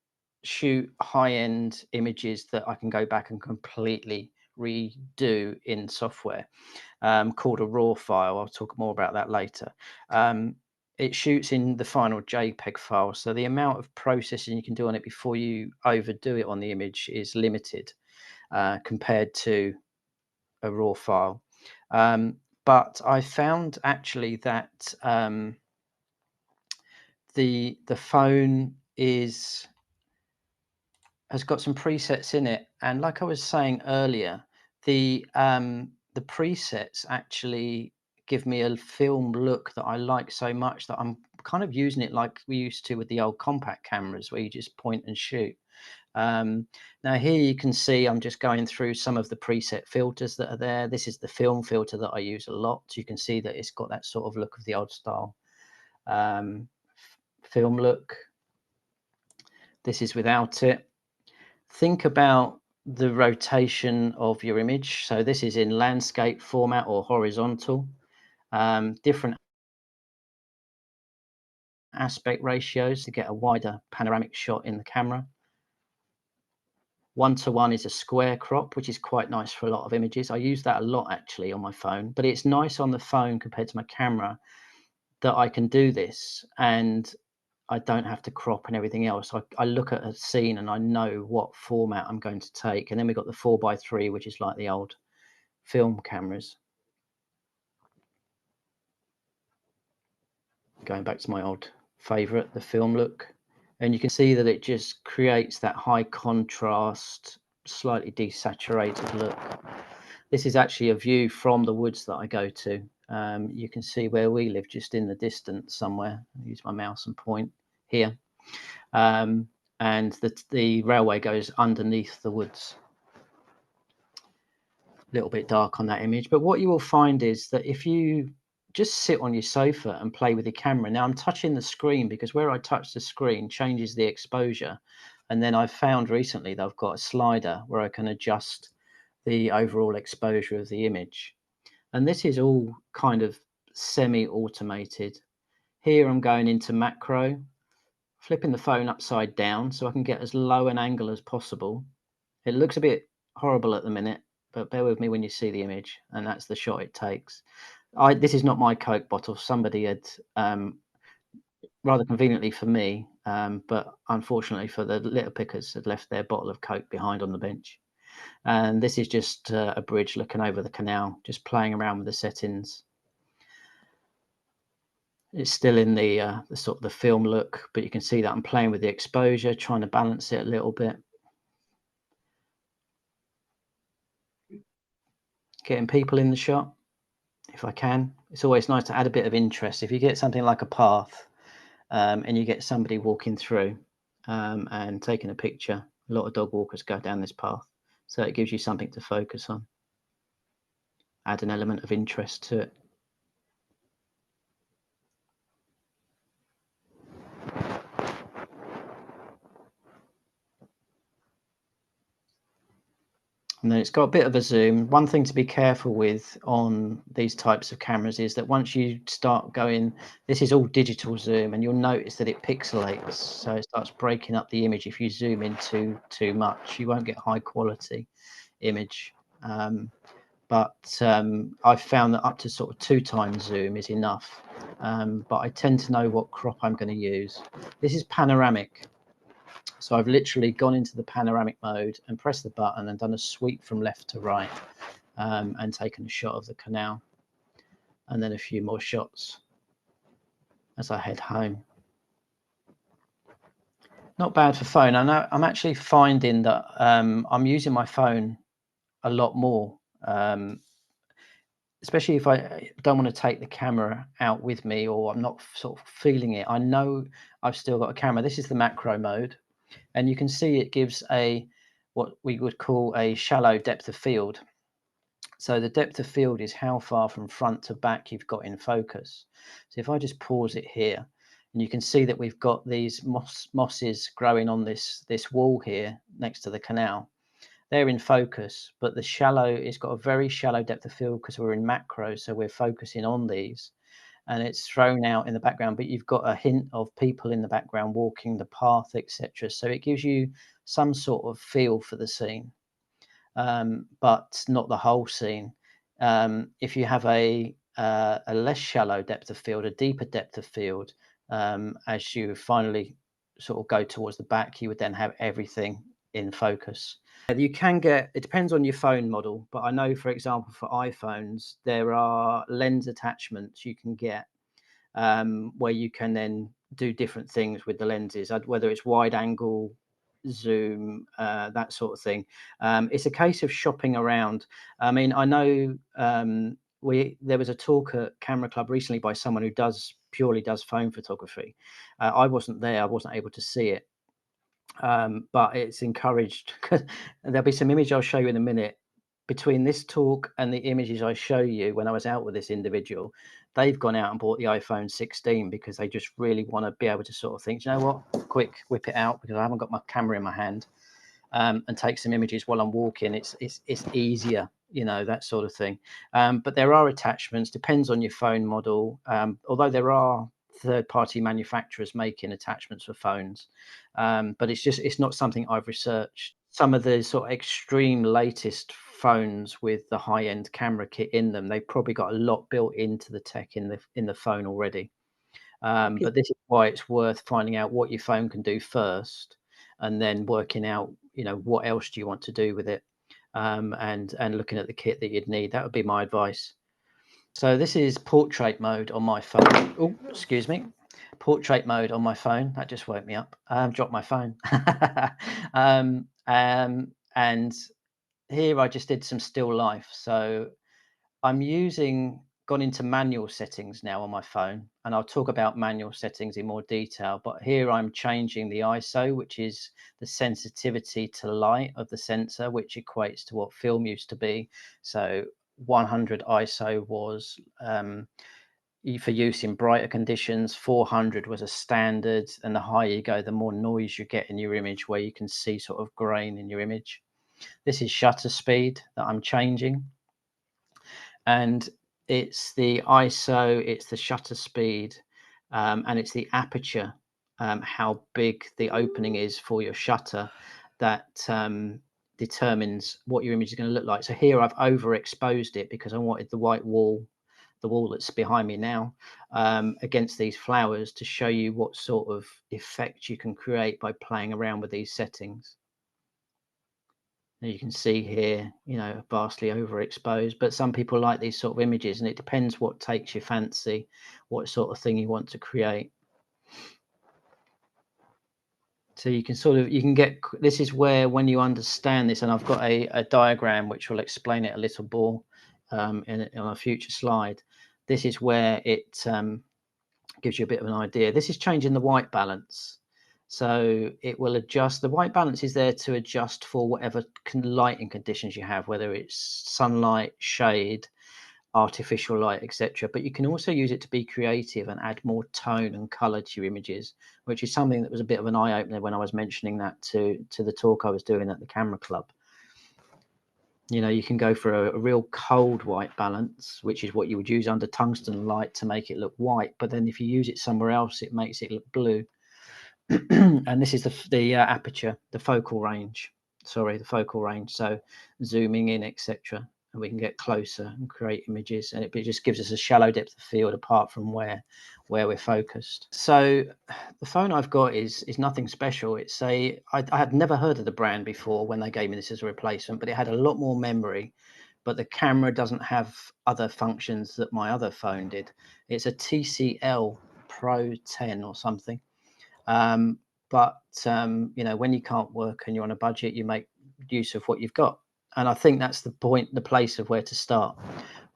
shoot high-end images that I can go back and completely redo in software, called a raw file. I'll talk more about that later. It shoots in the final JPEG file, so the amount of processing you can do on it before you overdo it on the image is limited, compared to a raw file. But I found actually that the phone has got some presets in it, and like I was saying earlier, the presets actually give me a film look that I like so much that I'm kind of using it like we used to with the old compact cameras, where you just point and shoot. Now here you can see I'm just going through some of the preset filters that are there. This is the film filter that I use a lot. You can see that it's got that sort of look of the old style film look. This is without it. Think about the rotation of your image. So this is in landscape format or horizontal. Different aspect ratios to get a wider panoramic shot in the camera. 1:1 is a square crop, which is quite nice for a lot of images. I use that a lot actually on my phone, but it's nice on the phone compared to my camera that I can do this and I don't have to crop and everything else. I look at a scene and I know what format I'm going to take. And then we've got the 4:3, which is like the old film cameras. Going back to my old favorite, the film look. And you can see that it just creates that high contrast, slightly desaturated look. This is actually a view from the woods that I go to. You can see where we live, just in the distance somewhere. I use my mouse and point here. And the railway goes underneath the woods. A little bit dark on that image, but what you will find is that if you just sit on your sofa and play with your camera. Now I'm touching the screen because where I touch the screen changes the exposure. And then I've found recently that I've got a slider where I can adjust the overall exposure of the image. And this is all kind of semi-automated. Here I'm going into macro, flipping the phone upside down so I can get as low an angle as possible. It looks a bit horrible at the minute, but bear with me when you see the image, and that's the shot it takes. This is not my Coke bottle. Somebody had, rather conveniently for me, but unfortunately for the litter pickers, had left their bottle of Coke behind on the bench. And this is just a bridge looking over the canal, just playing around with the settings. It's still in the sort of the film look, but you can see that I'm playing with the exposure, trying to balance it a little bit. Getting people in the shot, if I can. It's always nice to add a bit of interest. If you get something like a path, and you get somebody walking through and taking a picture, a lot of dog walkers go down this path. So it gives you something to focus on. Add an element of interest to it. And then it's got a bit of a zoom. One thing to be careful with on these types of cameras is that once you start going, this is all digital zoom, and you'll notice that it pixelates. So it starts breaking up the image if you zoom in too much. You won't get high quality image. But I've found that up to sort of 2x zoom is enough. But I tend to know what crop I'm going to use. This is panoramic. So I've literally gone into the panoramic mode and pressed the button and done a sweep from left to right, and taken a shot of the canal, and then a few more shots as I head home. Not bad for phone. I know I'm actually finding that I'm using my phone a lot more, especially if I don't want to take the camera out with me, or I'm not sort of feeling it. I know I've still got a camera. This is the macro mode, and you can see it gives what we would call a shallow depth of field. So the depth of field is how far from front to back you've got in focus. So if I just pause it here, and you can see that we've got these mosses growing on this wall here next to the canal. They're in focus, but it's got a very shallow depth of field because we're in macro, so we're focusing on these. and it's thrown out in the background, but you've got a hint of people in the background walking the path, etc. So it gives you some sort of feel for the scene, but not the whole scene. If you have a less shallow depth of field, a deeper depth of field, as you finally sort of go towards the back, you would then have everything in focus. You can get, it depends on your phone model, but I know, for example, for iPhones, there are lens attachments you can get, where you can then do different things with the lenses, whether it's wide angle, zoom, that sort of thing. It's a case of shopping around. I mean, I know there was a talk at Camera Club recently by someone who purely does phone photography. I wasn't there, I wasn't able to see it, but it's encouraged. There'll be some image I'll show you in a minute. Between this talk and the images I show you when I was out with this individual, they've gone out and bought the iPhone 16 because they just really want to be able to sort of think, you know what, quick, whip it out because I haven't got my camera in my hand, and take some images while I'm walking. It's easier, you know, that sort of thing. But there are attachments, depends on your phone model. Although there are third-party manufacturers making attachments for phones, but it's not something I've researched. Some of the sort of extreme latest phones with the high-end camera kit in them, they've probably got a lot built into the tech in the phone already. Okay. But this is why it's worth finding out what your phone can do first, and then working out, you know, what else do you want to do with it, and looking at the kit that you'd need. That would be my advice. So this is portrait mode on my phone. Oh, excuse me. Portrait mode on my phone. That just woke me up. Dropped my phone. And here I just did some still life. So I'm gone into manual settings now on my phone, and I'll talk about manual settings in more detail. But here I'm changing the ISO, which is the sensitivity to light of the sensor, which equates to what film used to be. So 100 ISO was for use in brighter conditions. 400 was a standard, and the higher you go, the more noise you get in your image, where you can see sort of grain in your image. This is shutter speed that I'm changing, and it's the ISO, it's the shutter speed, and it's the aperture, how big the opening is for your shutter, that determines what your image is going to look like. So here I've overexposed it because I wanted the wall that's behind me now, against these flowers, to show you what sort of effect you can create by playing around with these settings. You can see here, you know, vastly overexposed, but some people like these sort of images, and it depends what takes your fancy, what sort of thing you want to create. So you can get, this is where, when you understand this, and I've got a diagram which will explain it a little more, on a future slide. This is where it gives you a bit of an idea. This is changing the white balance. So it will adjust. The white balance is there to adjust for whatever lighting conditions you have, whether it's sunlight, shade, artificial light, etc. But you can also use it to be creative and add more tone and color to your images, which is something that was a bit of an eye opener when I was mentioning that to the talk I was doing at the Camera Club. You know, you can go for a real cold white balance, which is what you would use under tungsten light to make it look white. But then if you use it somewhere else, it makes it look blue. And this is the aperture, the focal range. Sorry, the focal range. So zooming in, etc., and we can get closer and create images, and it just gives us a shallow depth of field apart from where we're focused. So the phone I've got is nothing special. I had never heard of the brand before when they gave me this as a replacement, but it had a lot more memory, but the camera doesn't have other functions that my other phone did. It's a TCL Pro 10 or something. But you know, when you can't work and you're on a budget, you make use of what you've got. And I think that's the point, the place of where to start.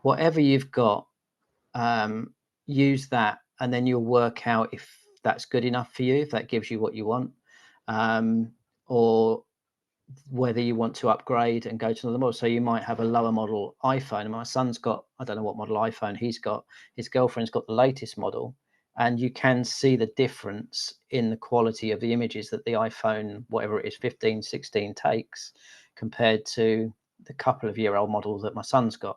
Whatever you've got, use that, and then you'll work out if that's good enough for you, if that gives you what you want, or whether you want to upgrade and go to another model. So you might have a lower model iPhone. And my son's got, I don't know what model iPhone he's got. His girlfriend's got the latest model, and you can see the difference in the quality of the images that the iPhone, whatever it is, 15, 16 takes, compared to the couple of year old model that my son's got.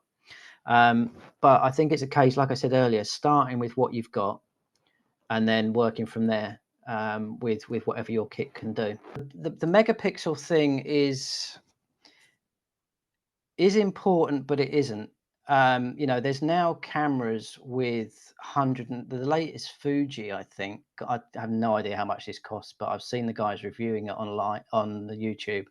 But I think it's a case, like I said earlier, starting with what you've got and then working from there with whatever your kit can do. The megapixel thing is important, but it isn't. You know, there's now cameras with the latest Fuji, I think. I have no idea how much this costs, but I've seen the guys reviewing it online on the YouTube.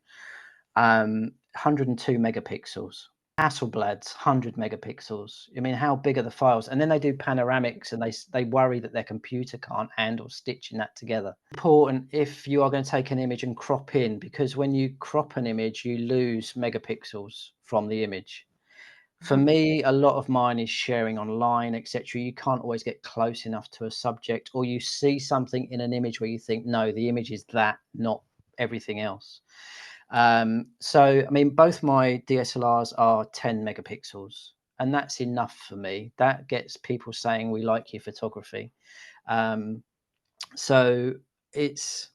102 megapixels. Hasselblad's 100 megapixels. I mean, how big are the files? And then they do panoramics, and they worry that their computer can't handle stitching that together. Important if you are going to take an image and crop in, because when you crop an image, you lose megapixels from the image. For me, a lot of mine is sharing online, etc. You can't always get close enough to a subject, or you see something in an image where you think, no, the image is that, not everything else. So, I mean, both my DSLRs are 10 megapixels, and that's enough for me. That gets people saying, we like your photography. So it's,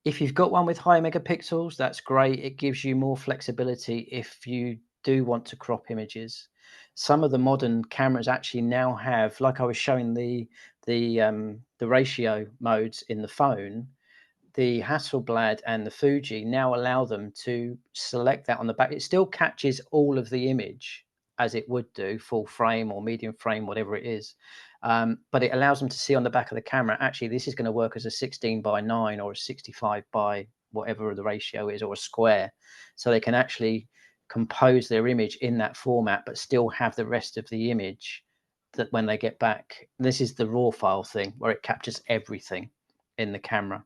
if you've got one with high megapixels, that's great. It gives you more flexibility if you do want to crop images. Some of the modern cameras actually now have, like I was showing the ratio modes in the phone, the Hasselblad and the Fuji now allow them to select that on the back. It still catches all of the image as it would do, full frame or medium frame, whatever it is. But it allows them to see on the back of the camera, actually, this is going to work as a 16:9 or a 65 by whatever the ratio is, or a square. So they can actually compose their image in that format, but still have the rest of the image that when they get back. This is the raw file thing where it captures everything in the camera.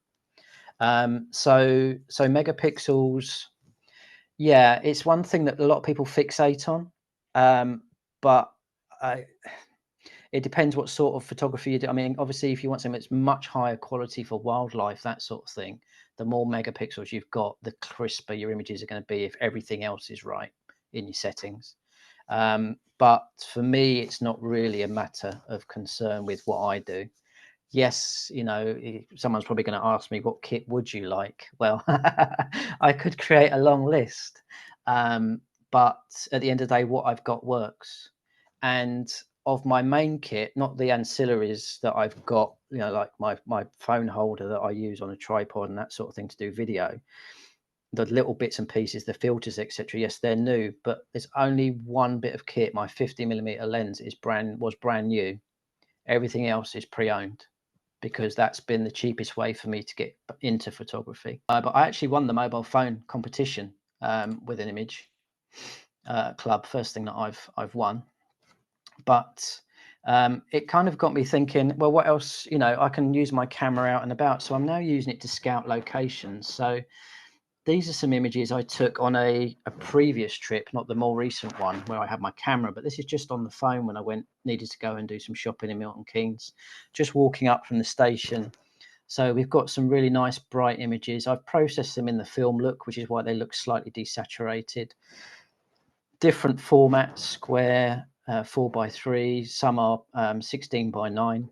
So megapixels, yeah, it's one thing that a lot of people fixate on, but it depends what sort of photography you do. I mean, obviously, if you want something that's much higher quality for wildlife, that sort of thing, the more megapixels you've got, the crisper your images are going to be if everything else is right in your settings. But for me, it's not really a matter of concern with what I do. Yes, you know, someone's probably going to ask me, what kit would you like? Well, I could create a long list, but at the end of the day, what I've got works. And of my main kit, not the ancillaries that I've got, you know, like my phone holder that I use on a tripod and that sort of thing to do video, the little bits and pieces, the filters, etc. Yes, they're new, but there's only one bit of kit. My 50mm lens was brand new. Everything else is pre-owned, because that's been the cheapest way for me to get into photography. But I actually won the mobile phone competition with an image club, first thing that I've won. But it kind of got me thinking, well, what else, you know, I can use my camera out and about. So I'm now using it to scout locations. So these are some images I took on a previous trip, not the more recent one where I had my camera, but this is just on the phone when I needed to go and do some shopping in Milton Keynes, just walking up from the station. So we've got some really nice bright images. I've processed them in the film look, which is why they look slightly desaturated. Different formats, square, 4:3, some are 16:9,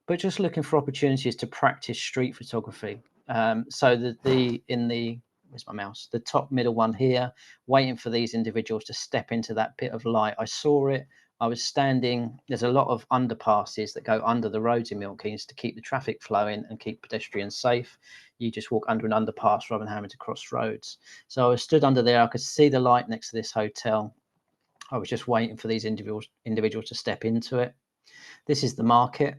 but just looking for opportunities to practice street photography. So where's my mouse? The top middle one here, waiting for these individuals to step into that bit of light. I saw it. I was standing. There's a lot of underpasses that go under the roads in Milton Keynes to keep the traffic flowing and keep pedestrians safe. You just walk under an underpass rather than having to cross roads. So I was stood under there. I could see the light next to this hotel. I was just waiting for these individuals to step into it. This is the market.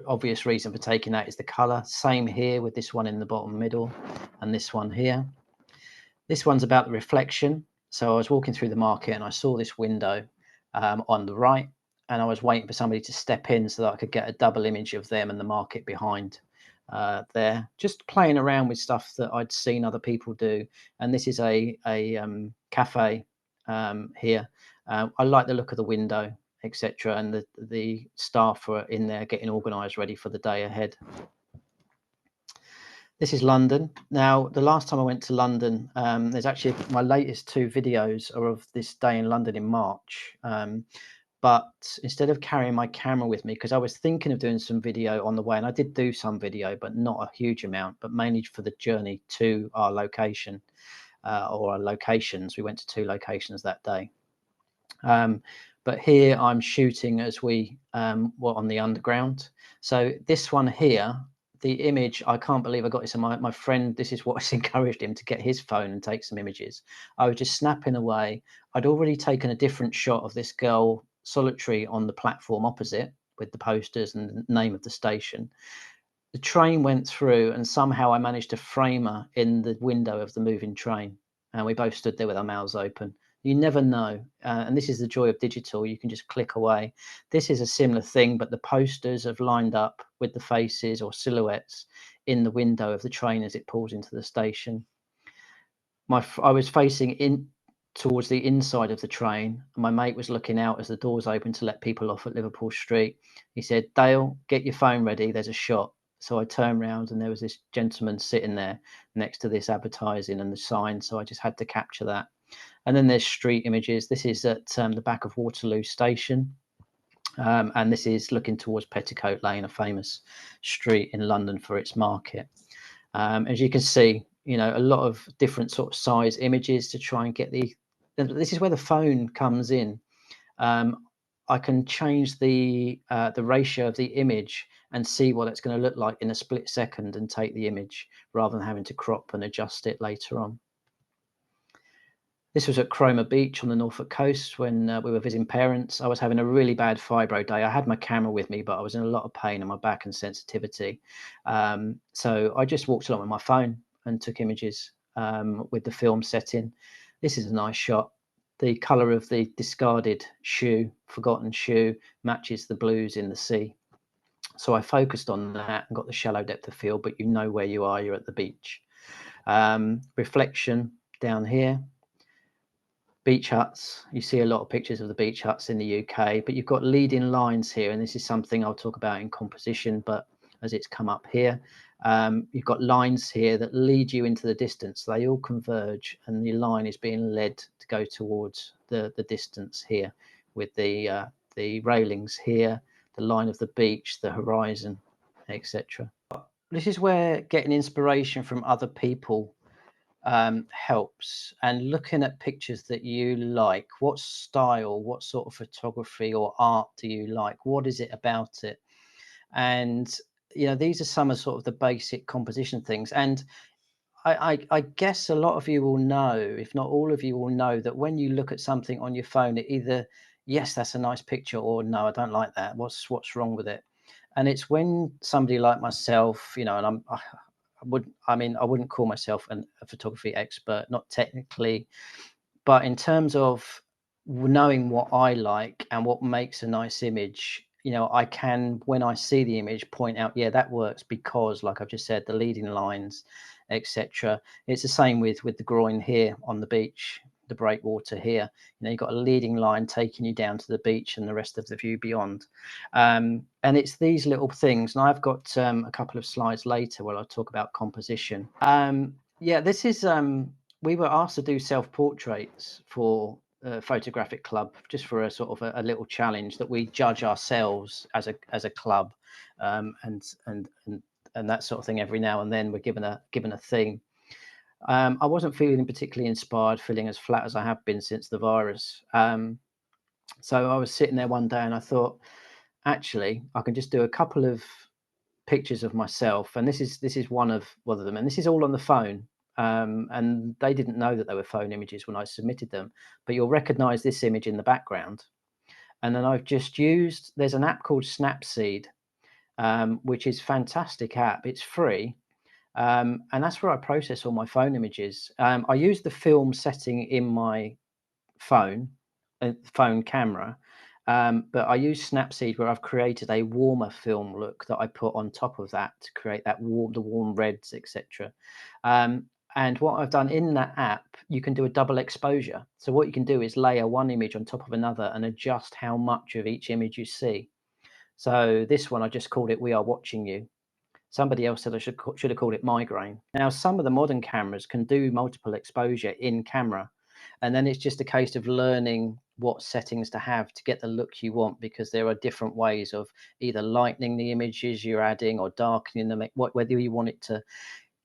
Obvious reason for taking that is the color. Same here with this one in the bottom middle and this one here. This one's about the reflection. So I was walking through the market and I saw this window on the right, and I was waiting for somebody to step in so that I could get a double image of them and the market behind there. Just playing around with stuff that I'd seen other people do. And this is a cafe here. I like the look of the window, etc., and the staff are in there getting organized, ready for the day ahead. This is London. Now, the last time I went to London, there's actually my latest two videos are of this day in London in March. But instead of carrying my camera with me, because I was thinking of doing some video on the way, and I did do some video, but not a huge amount, but mainly for the journey to our location or our locations. We went to 2 locations that day. But here I'm shooting as we were on the underground. So this one here, the image, I can't believe I got this. And my friend, this is what encouraged him to get his phone and take some images. I was just snapping away. I'd already taken a different shot of this girl solitary on the platform opposite with the posters and the name of the station. The train went through and somehow I managed to frame her in the window of the moving train. And we both stood there with our mouths open. You never know. And this is the joy of digital. You can just click away. This is a similar thing, but the posters have lined up with the faces or silhouettes in the window of the train as it pulls into the station. I was facing in towards the inside of the train. And my mate was looking out as the doors opened to let people off at Liverpool Street. He said, "Dale, get your phone ready. There's a shot." So I turned around and there was this gentleman sitting there next to this advertising and the sign. So I just had to capture that. And then there's street images. This is at the back of Waterloo Station. And this is looking towards Petticoat Lane, a famous street in London for its market. As you can see, you know, a lot of different sort of size images to try and get this is where the phone comes in. I can change the ratio of the image and see what it's going to look like in a split second and take the image rather than having to crop and adjust it later on. This was at Cromer Beach on the Norfolk coast when we were visiting parents. I was having a really bad fibro day. I had my camera with me, but I was in a lot of pain in my back and sensitivity. So I just walked along with my phone and took images with the film setting. This is a nice shot. The colour of the discarded shoe, forgotten shoe, matches the blues in the sea. So I focused on that and got the shallow depth of field, but you know where you are, you're at the beach. Reflection down here. Beach huts. You see a lot of pictures of the beach huts in the UK, but you've got leading lines here, and this is something I'll talk about in composition, but as it's come up here, you've got lines here that lead you into the distance. They all converge, and the line is being led to go towards the distance here with the railings here, the line of the beach, the horizon, etc. This is where getting inspiration from other people helps, and looking at pictures that you like. What style, what sort of photography or art do you like? What is it about it? And you know, these are some of sort of the basic composition things. And I guess a lot of you will know, if not all of you will know, that when you look at something on your phone, it either, yes, that's a nice picture, or no, I don't like that. What's wrong with it? And it's when somebody like myself, you know, and I wouldn't call myself a photography expert, not technically, but in terms of knowing what I like and what makes a nice image, you know, I can, when I see the image, point out, yeah, that works because, like I've just said, the leading lines, etc. It's the same with the groin here on the beach, the breakwater here. You know, you've got a leading line taking you down to the beach and the rest of the view beyond. And it's these little things. And I've got a couple of slides later where I'll talk about composition. Yeah, this is we were asked to do self-portraits for photographic club, just for a sort of a little challenge that we judge ourselves as a club, and that sort of thing. Every now and then we're given a thing. I wasn't feeling particularly inspired, feeling as flat as I have been since the virus. So I was sitting there one day and I thought, actually, I can just do a couple of pictures of myself, and this is one of them, and this is all on the phone. And they didn't know that they were phone images when I submitted them, but you'll recognize this image in the background. And then I've just used, there's an app called Snapseed, which is a fantastic app. It's free. And that's where I process all my phone images. I use the film setting in my phone camera, but I use Snapseed where I've created a warmer film look that I put on top of that to create that the warm reds, etc. And what I've done in that app, you can do a double exposure. So what you can do is layer one image on top of another and adjust how much of each image you see. So this one, I just called it "We Are Watching You." Somebody else said I should have called it "Migraine." Now, some of the modern cameras can do multiple exposure in camera, and then it's just a case of learning what settings to have to get the look you want, because there are different ways of either lightening the images you're adding or darkening them, whether you want it to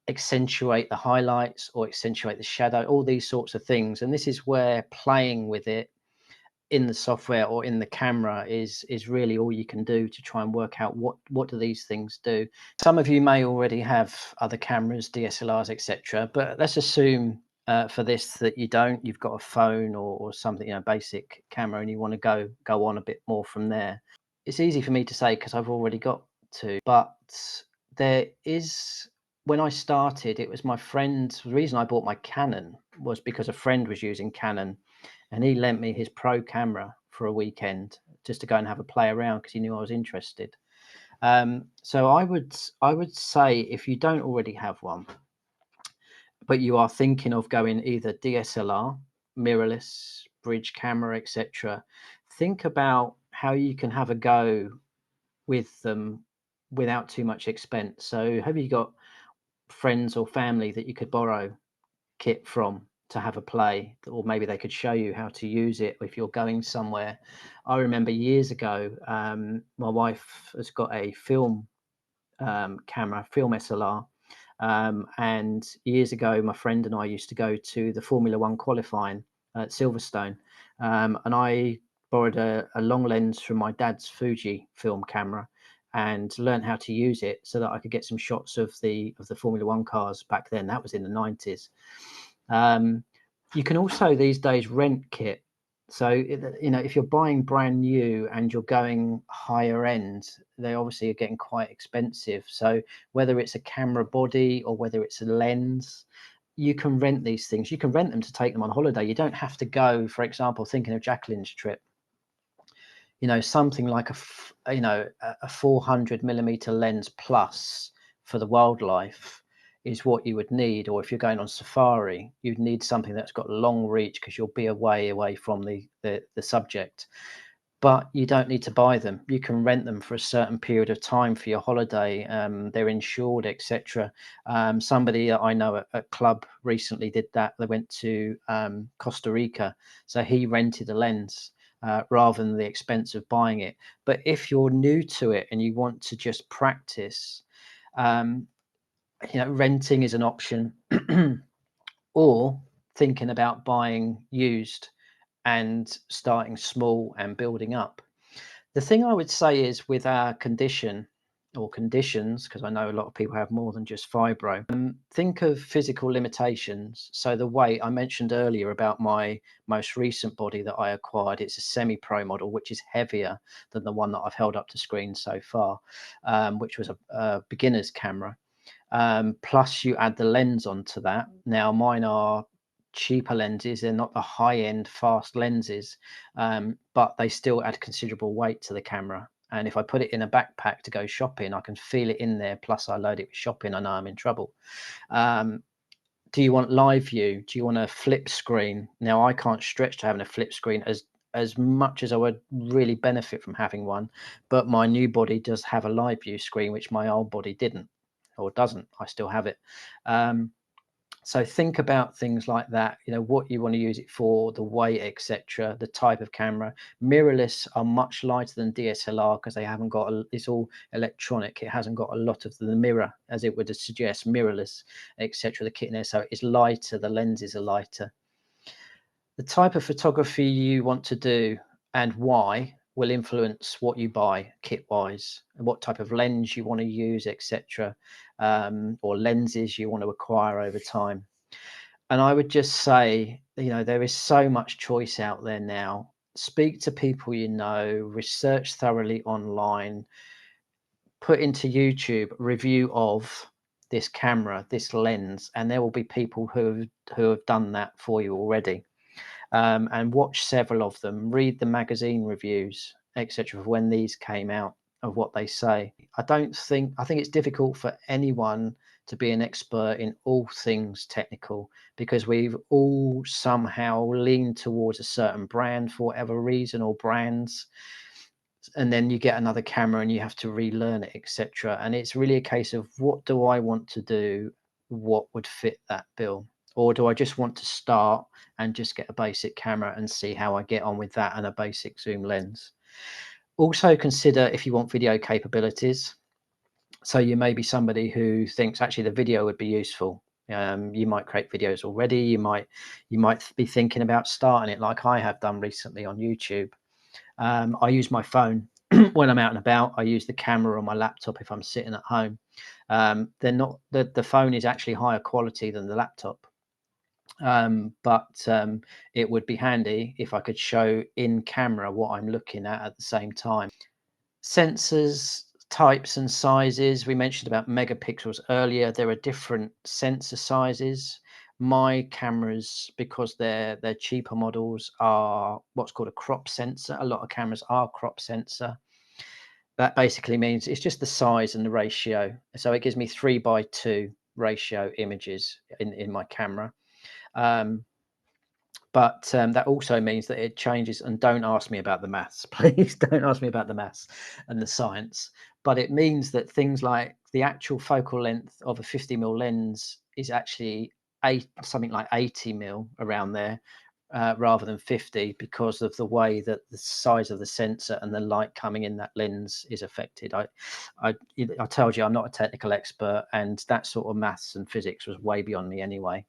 accentuate the highlights or accentuate the shadow, all these sorts of things. And this is where playing with it in the software or in the camera is really all you can do to try and work out what do these things do. Some of you may already have other cameras, DSLRs, etc., but let's assume for this that you don't. You've got a phone or something, basic camera, and you want to go on a bit more from there. It's easy for me to say because I've already got two, but there is, when I started, it was my friend. The reason I bought my Canon was because a friend was using Canon, and he lent me his pro camera for a weekend just to go and have a play around because he knew I was interested. So I would say, if you don't already have one, but you are thinking of going either DSLR, mirrorless, bridge camera, etc., think about how you can have a go with them without too much expense. So have you got friends or family that you could borrow kit from to have a play, or maybe they could show you how to use it if you're going somewhere? I remember years ago, my wife has got a film camera, film SLR, and years ago my friend and I used to go to the Formula One qualifying at Silverstone, and I borrowed a long lens from my dad's Fuji film camera and learned how to use it so that I could get some shots of the Formula One cars back then. That was in the 90s. You can also these days rent kit. So, if you're buying brand new and you're going higher end, they obviously are getting quite expensive. So whether it's a camera body or whether it's a lens, you can rent these things. You can rent them to take them on holiday. You don't have to go, for example, thinking of Jacqueline's trip, something like a 400 mm lens plus for the wildlife is what you would need. Or if you're going on safari, you'd need something that's got long reach because you'll be away from the subject. But you don't need to buy them. You can rent them for a certain period of time for your holiday. They're insured, etc. Somebody that I know at club recently did that. They went to Costa Rica, so he rented a lens rather than the expense of buying it. But if you're new to it and you want to just practice, renting is an option, or thinking about buying used and starting small and building up. The thing I would say is, with our condition or conditions, because I know a lot of people have more than just fibro, think of physical limitations. So the weight I mentioned earlier about my most recent body that I acquired, it's a semi-pro model, which is heavier than the one that I've held up to screen so far, which was a beginner's camera. Plus you add the lens onto that. Now mine are cheaper lenses. They're not the high-end fast lenses, but they still add considerable weight to the camera. And if I put it in a backpack to go shopping, I can feel it in there. Plus I load it with shopping, I know I'm in trouble. Do you want live view? Do you want a flip screen? Now I can't stretch to having a flip screen as much as I would really benefit from having one, but my new body does have a live view screen, which my old body didn't or doesn't. I still have it. So think about things like that, what you want to use it for, the weight, etc., the type of camera. Mirrorless are much lighter than DSLR because they haven't got, it's all electronic. It hasn't got a lot of the mirror, as it would suggest, mirrorless, etc., the kit in there. So it's lighter, the lenses are lighter. The type of photography you want to do and why will influence what you buy kit-wise, and what type of lens you want to use, etc., or lenses you want to acquire over time. And I would just say, there is so much choice out there now. Speak to people research thoroughly online, put into YouTube review of this camera, this lens, and there will be people who have done that for you already. And watch several of them, read the magazine reviews, etc., of when these came out, of what they say. I think it's difficult for anyone to be an expert in all things technical, because we've all somehow leaned towards a certain brand for whatever reason, or brands, and then you get another camera and you have to relearn it, etc. And it's really a case of, what do I want to do? What would fit that bill? Or do I just want to start and just get a basic camera and see how I get on with that, and a basic zoom lens? Also consider if you want video capabilities. So you may be somebody who thinks actually the video would be useful, You might create videos already. You might be thinking about starting it, like I have done recently on YouTube. I use my phone when I'm out and about. I use the camera on my laptop if I'm sitting at home. They're not the phone is actually higher quality than the laptop. But it would be handy if I could show in camera what I'm looking at the same time. Sensors, types and sizes. We mentioned about megapixels earlier. There are different sensor sizes. My cameras, because they're cheaper models, are what's called a crop sensor. A lot of cameras are crop sensor. That basically means it's just the size and the ratio. So it gives me 3:2 ratio images in my camera. But that also means that it changes, and don't ask me about the maths, please don't ask me about the maths and the science. But it means that things like the actual focal length of a 50mm lens is actually something like 80mm around there, rather than 50, because of the way that the size of the sensor and the light coming in that lens is affected. I told you I'm not a technical expert, and that sort of maths and physics was way beyond me anyway.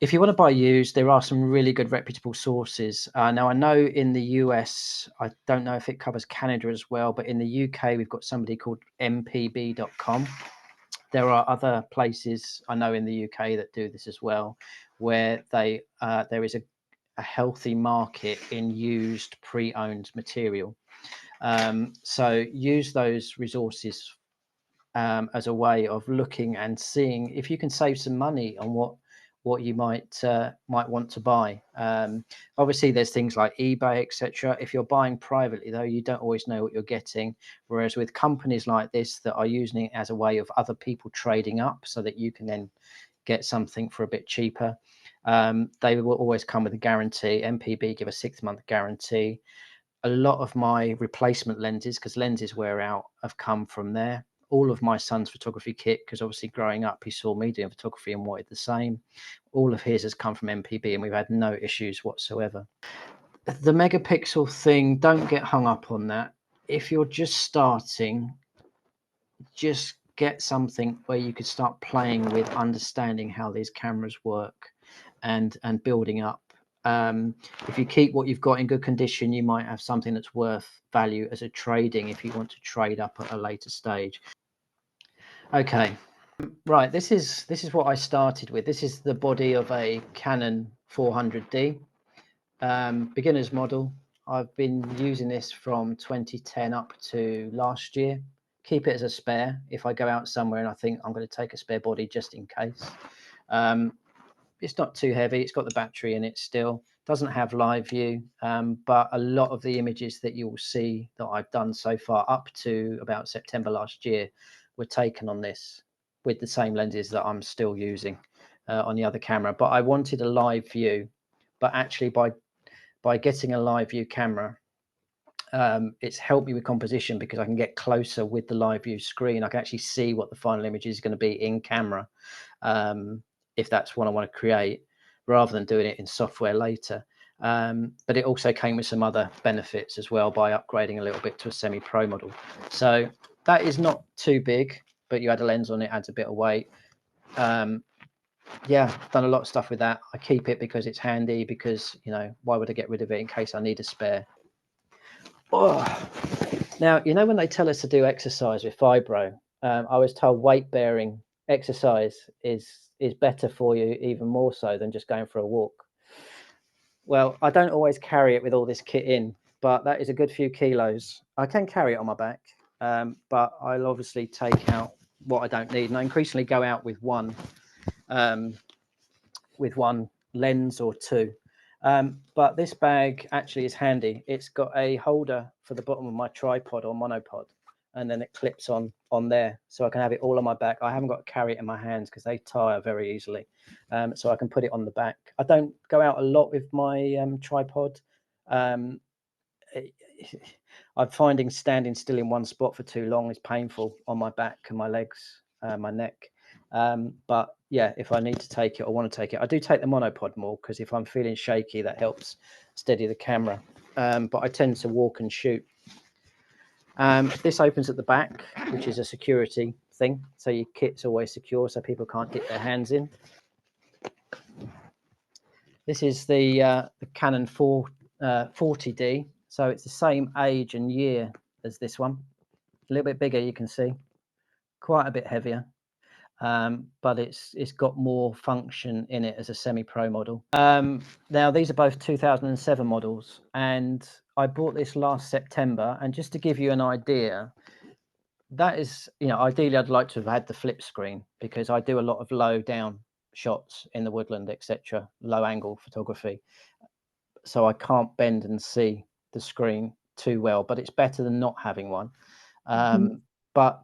If you want to buy used, there are some really good reputable sources. Now, I know in the US, I don't know if it covers Canada as well, but in the UK, we've got somebody called mpb.com. There are other places I know in the UK that do this as well, where there is a healthy market in used pre-owned material. So use those resources as a way of looking and seeing if you can save some money on what you might want to buy. Obviously, there's things like eBay, etc. If you're buying privately, though, you don't always know what you're getting. Whereas with companies like this that are using it as a way of other people trading up, so that you can then get something for a bit cheaper, they will always come with a guarantee. MPB give a 6-month guarantee. A lot of my replacement lenses, because lenses wear out, have come from there. All of my son's photography kit, because obviously growing up he saw me doing photography and wanted the same. All of his has come from MPB, and we've had no issues whatsoever. The megapixel thing, don't get hung up on that. If you're just starting, just get something where you could start playing with understanding how these cameras work and building up. If you keep what you've got in good condition, you might have something that's worth value as a trading if you want to trade up at a later stage. Okay, right. This is what I started with. This is the body of a Canon 400D beginner's model. I've been using this from 2010 up to last year. Keep it as a spare if I go out somewhere and I think I'm going to take a spare body just in case. It's not too heavy. It's got the battery in it still. Doesn't have live view, but a lot of the images that you will see that I've done so far up to about September last year were taken on this with the same lenses that I'm still using on the other camera. But I wanted a live view, but actually by getting a live view camera, it's helped me with composition, because I can get closer with the live view screen. I can actually see what the final image is going to be in camera, if that's what I want to create, rather than doing it in software later. But it also came with some other benefits as well by upgrading a little bit to a semi-pro model. So that is not too big, but you add a lens on it, adds a bit of weight. Yeah, done a lot of stuff with that. I keep it because it's handy, because, you know, why would I get rid of it in case I need a spare? Oh. Now, you know, when they tell us to do exercise with Fibro, I was told weight bearing exercise is better for you, even more so than just going for a walk. Well, I don't always carry it with all this kit in, but that is a good few kilos. I can carry it on my back, but I'll obviously take out what I don't need, and I increasingly go out with one lens or two. But this bag actually is handy. It's got a holder for the bottom of my tripod or monopod, and then it clips on there, so I can have it all on my back. I haven't got to carry it in my hands because they tire very easily, so I can put it on the back. I don't go out a lot with my tripod. I'm finding standing still in one spot for too long is painful on my back and my legs, my neck. But yeah, if I need to take it or want to take it, I do take the monopod more, because if I'm feeling shaky, that helps steady the camera. But I tend to walk and shoot. This opens at the back, which is a security thing, so your kit's always secure, so people can't dip their hands in. This is the Canon 40D, so it's the same age and year as this one. A little bit bigger, you can see, quite a bit heavier, but it's got more function in it as a semi-pro model. Now these are both 2007 models, and I bought this last September. And just to give you an idea, that is, you know, ideally I'd like to have had the flip screen, because I do a lot of low down shots in the woodland, etc., low angle photography, so I can't bend and see the screen too well, but it's better than not having one.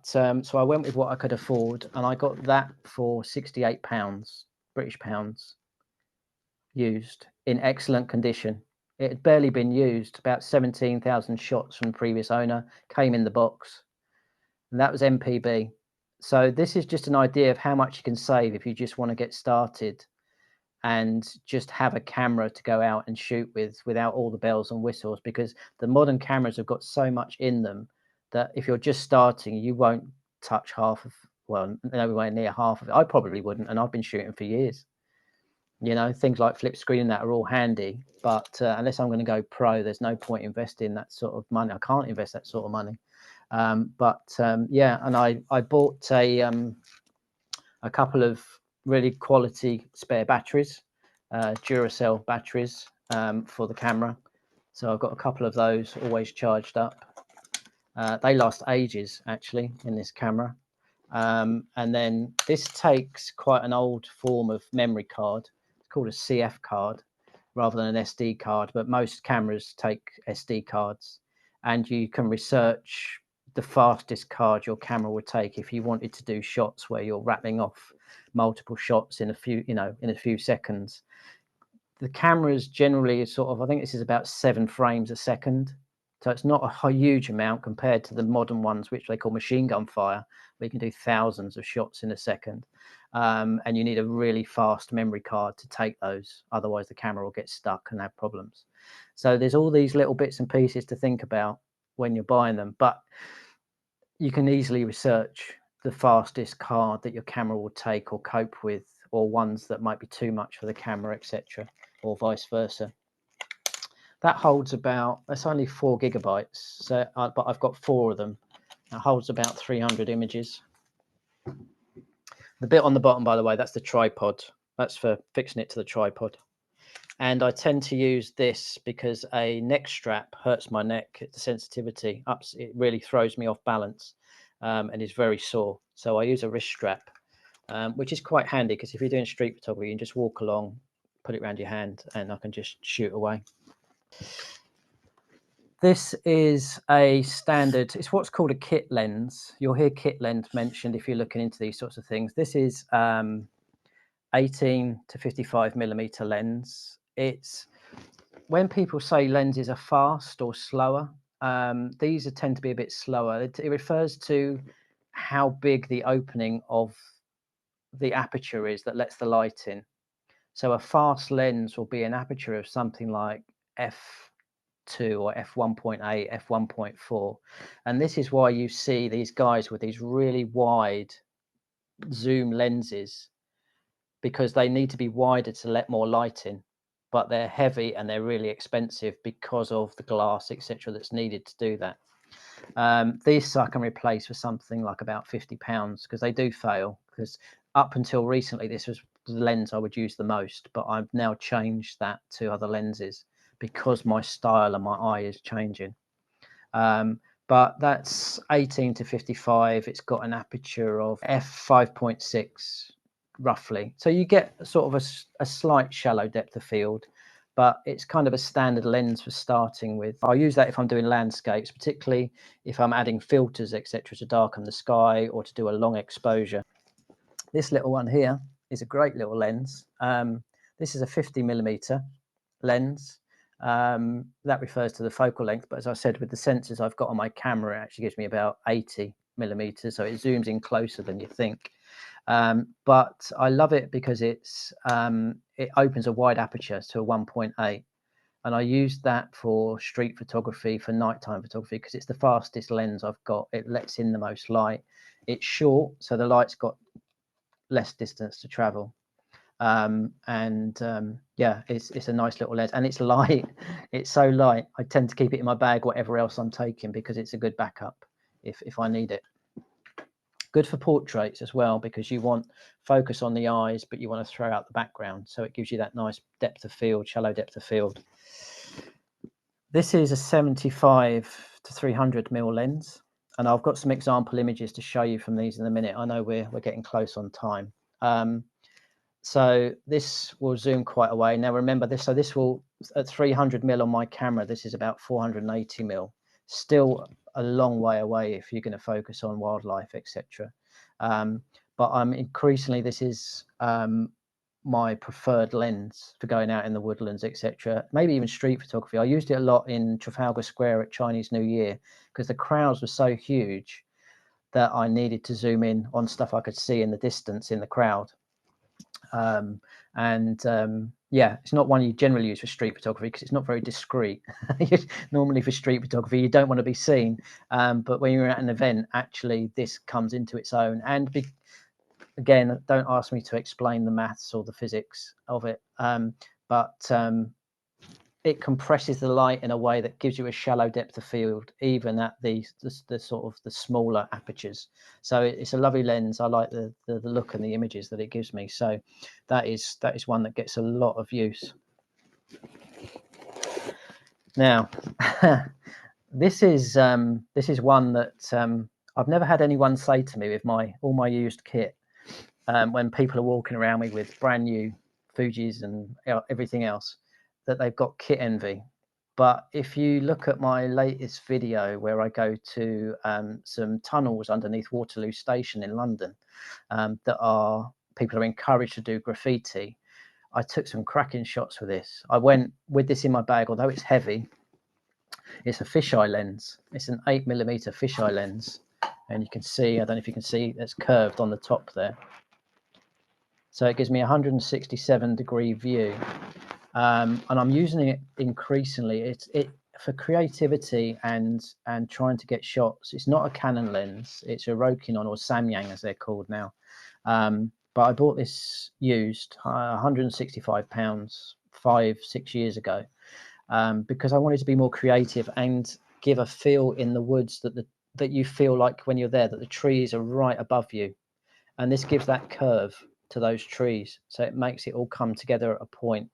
So I went with what I could afford, and I got that for £68 British pounds, used in excellent condition. It had barely been used, about 17,000 shots from the previous owner, came in the box, and that was MPB. So this is just an idea of how much you can save if you just want to get started and just have a camera to go out and shoot with without all the bells and whistles, because the modern cameras have got so much in them that if you're just starting, you won't touch half of, well, nowhere near half of it. I probably wouldn't, and I've been shooting for years. You know, things like flip screen and that are all handy, but unless I'm going to go pro, there's no point investing that sort of money. I can't invest that sort of money. Yeah, and I bought a couple of really quality spare batteries, Duracell batteries, for the camera. So I've got a couple of those always charged up. They last ages actually in this camera. And then this takes quite an old form of memory card. It's called a CF card rather than an SD card, but most cameras take SD cards, and you can research the fastest card your camera would take if you wanted to do shots where you're rattling off multiple shots in a few seconds. The cameras generally is sort of, I think this is about 7 frames a second. So it's not a huge amount compared to the modern ones, which they call machine gun fire, where you can do thousands of shots in a second. And you need a really fast memory card to take those. Otherwise, the camera will get stuck and have problems. So there's all these little bits and pieces to think about when you're buying them. But you can easily research the fastest card that your camera will take or cope with, or ones that might be too much for the camera, etc., or vice versa. That holds about, it's only 4 gigabytes, so but I've got 4 of them. It holds about 300 images. The bit on the bottom, by the way, that's the tripod. That's for fixing it to the tripod. And I tend to use this because a neck strap hurts my neck. The sensitivity ups, it really throws me off balance, and is very sore. So I use a wrist strap, which is quite handy, because if you're doing street photography, you can just walk along, put it around your hand, and I can just shoot away. This is a standard, it's what's called a kit lens. You'll hear kit lens mentioned if you're looking into these sorts of things. This is 18 to 55 millimeter lens. It's, when people say lenses are fast or slower, these tend to be a bit slower. It refers to how big the opening of the aperture is that lets the light in. So a fast lens will be an aperture of something like f2 or f1.8, f1.4, and this is why you see these guys with these really wide zoom lenses, because they need to be wider to let more light in, but they're heavy and they're really expensive because of the glass, etc., that's needed to do that. This I can replace for something like about £50, because they do fail, because up until recently this was the lens I would use the most, but I've now changed that to other lenses because my style and my eye is changing. But that's 18 to 55. It's got an aperture of f5.6 roughly, so you get sort of a slight shallow depth of field, but it's kind of a standard lens for starting with. I'll use that if I'm doing landscapes, particularly if I'm adding filters, etc., to darken the sky or to do a long exposure. This little one here is a great little lens. This is a 50 millimeter lens. That refers to the focal length, but as I said, with the sensors I've got on my camera, it actually gives me about 80 millimeters, so it zooms in closer than you think. But I love it because it's it opens a wide aperture to a 1.8, and I use that for street photography, for nighttime photography, because it's the fastest lens I've got. It lets in the most light. It's short, so the light's got less distance to travel. Yeah, it's a nice little lens, and it's light. It's so light. I tend to keep it in my bag, whatever else I'm taking, because it's a good backup if I need it. Good for portraits as well, because you want focus on the eyes, but you want to throw out the background, so it gives you that nice depth of field, shallow depth of field. This is a 75 to 300mm lens, and I've got some example images to show you from these in a minute. I know we're getting close on time. So this will zoom quite away. Now remember this, so this will, at 300mm on my camera, this is about 480mm. Still a long way away if you're going to focus on wildlife, etc. But I'm increasingly, this is my preferred lens for going out in the woodlands, etc. Maybe even street photography. I used it a lot in Trafalgar Square at Chinese New Year because the crowds were so huge that I needed to zoom in on stuff I could see in the distance in the crowd. Yeah, it's not one you generally use for street photography because it's not very discreet. Normally for street photography, you don't want to be seen. But when you're at an event, actually this comes into its own. And again, don't ask me to explain the maths or the physics of it. It compresses the light in a way that gives you a shallow depth of field, even at the sort of the smaller apertures. So it's a lovely lens. I like the look and the images that it gives me. So that is one that gets a lot of use. Now, this is one that I've never had anyone say to me with all my used kit, when people are walking around me with brand new Fujis and everything else, that they've got kit envy. But if you look at my latest video where I go to some tunnels underneath Waterloo Station in London, people are encouraged to do graffiti, I took some cracking shots with this. I went with this in my bag, although it's heavy. It's a fisheye lens. It's an 8mm fisheye lens, and you can see, I don't know if you can see, it's curved on the top there. So it gives me a 167-degree view. And I'm using it increasingly. It's for creativity and trying to get shots. It's not a Canon lens. It's a Rokinon, or Samyang as they're called now. But I bought this used, £165, 5-6 years ago, because I wanted to be more creative and give a feel in the woods that you feel like when you're there, that the trees are right above you, and this gives that curve to those trees, so it makes it all come together at a point.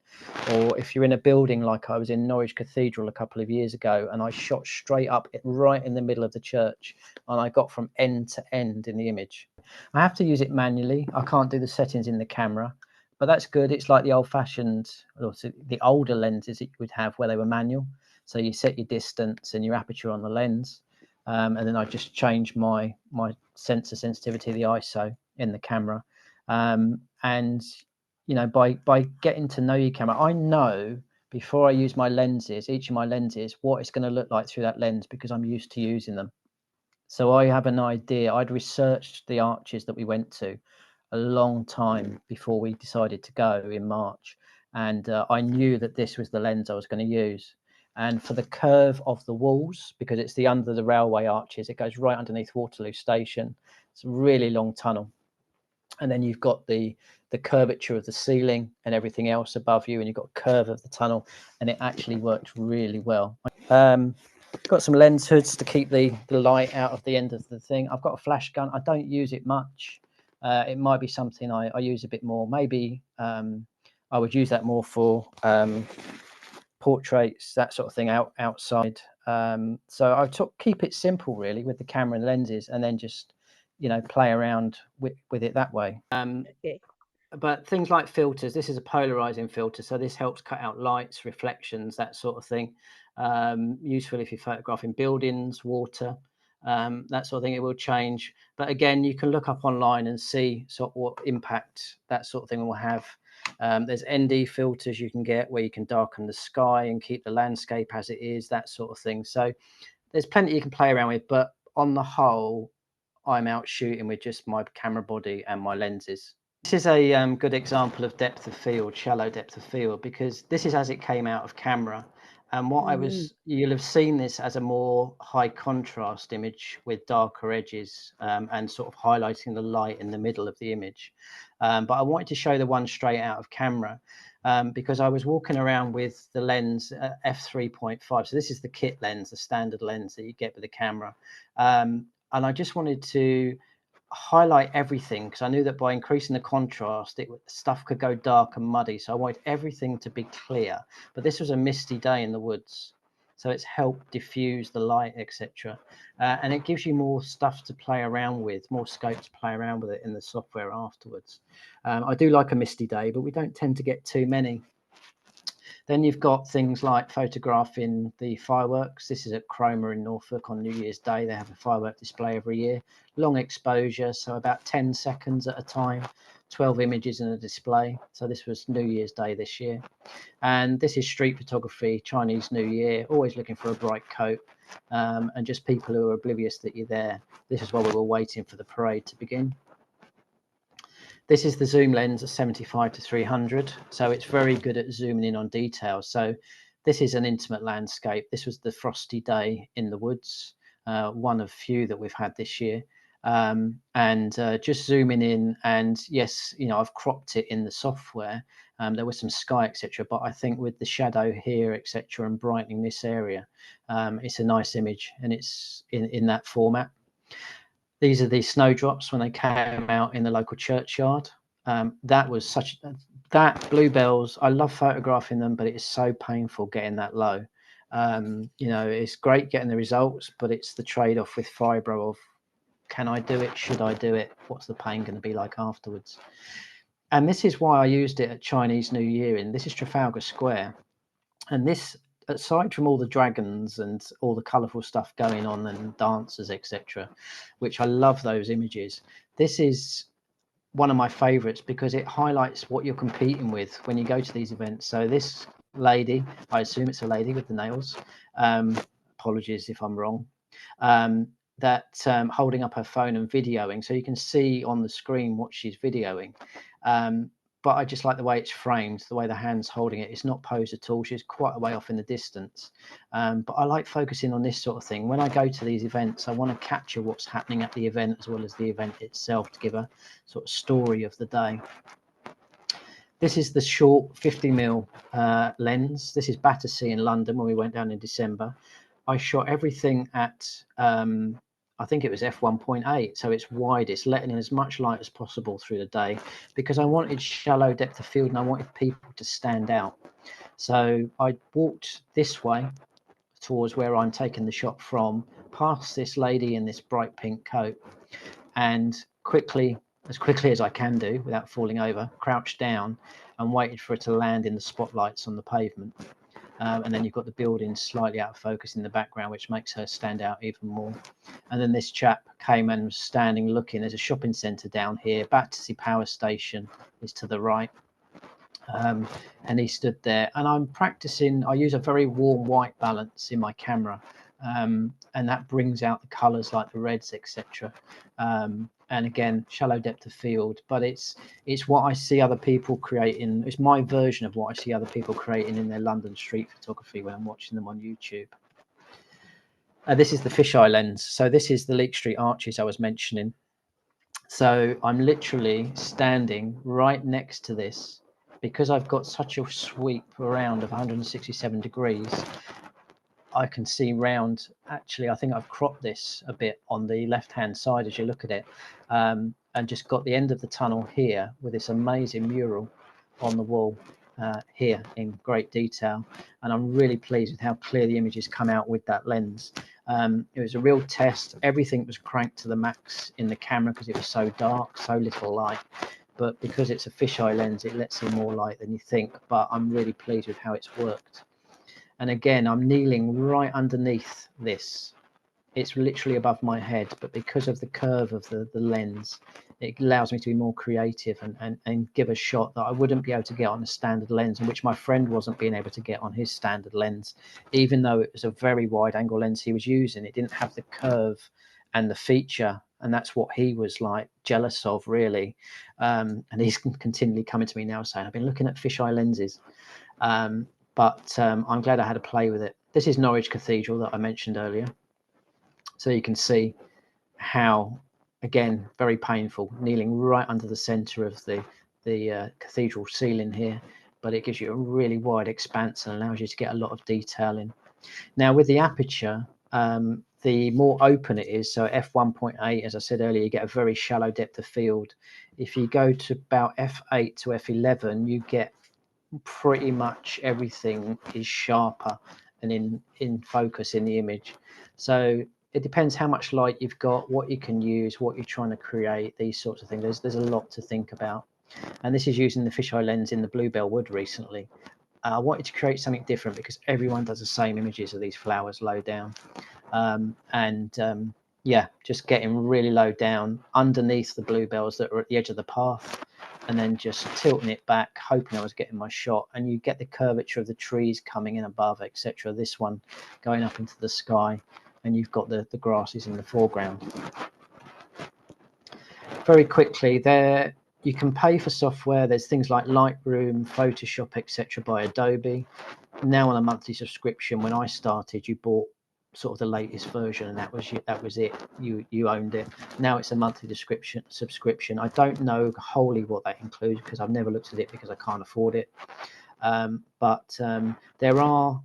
Or if you're in a building, like I was in Norwich Cathedral a couple of years ago, and I shot straight up right in the middle of the church, and I got from end to end in the image. I have to use it manually. I can't do the settings in the camera, but that's good. It's like the old-fashioned, or the older lenses that you would have where they were manual. So you set your distance and your aperture on the lens, and then I just change my sensor sensitivity, the ISO in the camera. And you know, by getting to know your camera, I know before I use my lenses, each of my lenses, what it's going to look like through that lens, because I'm used to using them. So I have an idea. I'd researched the arches that we went to a long time before we decided to go in March, and I knew that this was the lens I was going to use. And for the curve of the walls, because it's under the railway arches, it goes right underneath Waterloo Station. It's a really long tunnel. And then you've got the curvature of the ceiling and everything else above you, and you've got a curve of the tunnel, and it actually worked really well. Got some lens hoods to keep the light out of the end of the thing. I've got a flash gun. I don't use it much. It might be something I use a bit more. Maybe I would use that more for portraits, that sort of thing, outside. So I keep it simple really with the camera and lenses, and then just, you know, play around with it that way. But things like filters, this is a polarizing filter, so this helps cut out lights, reflections, that sort of thing. Useful if you're photographing buildings, water, that sort of thing. It will change, but again, you can look up online and see sort of what impact that sort of thing will have. There's ND filters you can get where you can darken the sky and keep the landscape as it is, that sort of thing. So there's plenty you can play around with, but on the whole, I'm out shooting with just my camera body and my lenses. This is a good example of depth of field, shallow depth of field, because this is as it came out of camera. And what you'll have seen this as a more high contrast image with darker edges and sort of highlighting the light in the middle of the image. But I wanted to show the one straight out of camera because I was walking around with the lens f3.5. So this is the kit lens, the standard lens that you get with the camera. And I just wanted to highlight everything because I knew that by increasing the contrast stuff could go dark and muddy, so I wanted everything to be clear. But this was a misty day in the woods, so it's helped diffuse the light, etc. And it gives you more stuff to play around with, more scope to play around with it in the software afterwards. I do like a misty day, but we don't tend to get too many. Then you've got things like photographing the fireworks. This is at Cromer in Norfolk on New Year's Day. They have a firework display every year. Long exposure, so about 10 seconds at a time, 12 images in a display. So this was New Year's Day this year. And this is street photography, Chinese New Year, always looking for a bright coat and just people who are oblivious that you're there. This is while we were waiting for the parade to begin. This is the zoom lens at 75 to 300, so it's very good at zooming in on details. So this is an intimate landscape. This was the frosty day in the woods, one of few that we've had this year. Just zooming in, and yes, you know, I've cropped it in the software. There was some sky, etc. But I think with the shadow here, etc., and brightening this area, it's a nice image, and it's in that format. These are the snowdrops when they came out in the local churchyard. That was that bluebells. I love photographing them, but it is so painful getting that low. You know, it's great getting the results, but it's the trade-off with Fibro of, can I do it? Should I do it? What's the pain going to be like afterwards? And this is why I used it at Chinese New Year. This is Trafalgar Square. And this, aside from all the dragons and all the colourful stuff going on and dancers, etc., which I love those images, this is one of my favourites because it highlights what you're competing with when you go to these events. So this lady, I assume it's a lady with the nails, apologies if I'm wrong, holding up her phone and videoing, so you can see on the screen what she's videoing. But I just like the way it's framed, the way the hand's holding it. It's not posed at all. She's quite a way off in the distance. But I like focusing on this sort of thing. When I go to these events, I want to capture what's happening at the event as well as the event itself to give a sort of story of the day. This is the short 50mm lens. This is Battersea in London when we went down in December. I shot everything at I think it was f1.8, so it's widest, letting in as much light as possible through the day because I wanted shallow depth of field and I wanted people to stand out. So I walked this way towards where I'm taking the shot from, past this lady in this bright pink coat, and as quickly as I can do without falling over, crouched down and waited for it to land in the spotlights on the pavement. And then you've got the building slightly out of focus in the background, which makes her stand out even more. And then this chap came and was standing looking. There's a shopping centre down here. Battersea Power Station is to the right. And he stood there. And I'm practicing. I use a very warm white balance in my camera. And that brings out the colours like the reds, etc. And again, shallow depth of field, but it's what I see other people creating. It's my version of what I see other people creating in their London street photography when I'm watching them on YouTube. This is the fisheye lens. So this is the Leek Street arches I was mentioning. So I'm literally standing right next to this because I've got such a sweep around of 167 degrees. I can see round. Actually, I think I've cropped this a bit on the left-hand side as you look at it, and just got the end of the tunnel here with this amazing mural on the wall here in great detail. And I'm really pleased with how clear the images come out with that lens. It was a real test. Everything was cranked to the max in the camera because it was so dark, so little light. But because it's a fisheye lens, it lets in more light than you think. But I'm really pleased with how it's worked. And again, I'm kneeling right underneath this. It's literally above my head, but because of the curve of the lens, it allows me to be more creative and give a shot that I wouldn't be able to get on a standard lens, and which my friend wasn't being able to get on his standard lens, even though it was a very wide angle lens he was using. It didn't have the curve and the feature, and that's what he was like jealous of, really. And he's continually coming to me now saying, I've been looking at fisheye lenses. but I'm glad I had a play with it. This is Norwich Cathedral that I mentioned earlier. So you can see how, again, very painful, kneeling right under the center of the cathedral ceiling here, but it gives you a really wide expanse and allows you to get a lot of detail in. Now with the aperture, the more open it is, so f1.8, as I said earlier, you get a very shallow depth of field. If you go to about f8 to f11, you get pretty much everything is sharper and in focus in the image. So it depends how much light you've got, what you can use, what you're trying to create, these sorts of things. There's a lot to think about. And this is using the fisheye lens in the Bluebell Wood recently. I wanted to create something different because everyone does the same images of these flowers low down. Yeah, just getting really low down underneath the bluebells that are at the edge of the path, and then just tilting it back, hoping I was getting my shot. And you get the curvature of the trees coming in above, etc. This one going up into the sky, and you've got the grasses in the foreground. Very quickly, there you can pay for software. There's things like Lightroom, Photoshop, etc. by Adobe. Now on a monthly subscription. When I started, you bought sort of the latest version, and that was it. You owned it. Now it's a monthly subscription. I don't know wholly what that includes because I've never looked at it because I can't afford it. But there are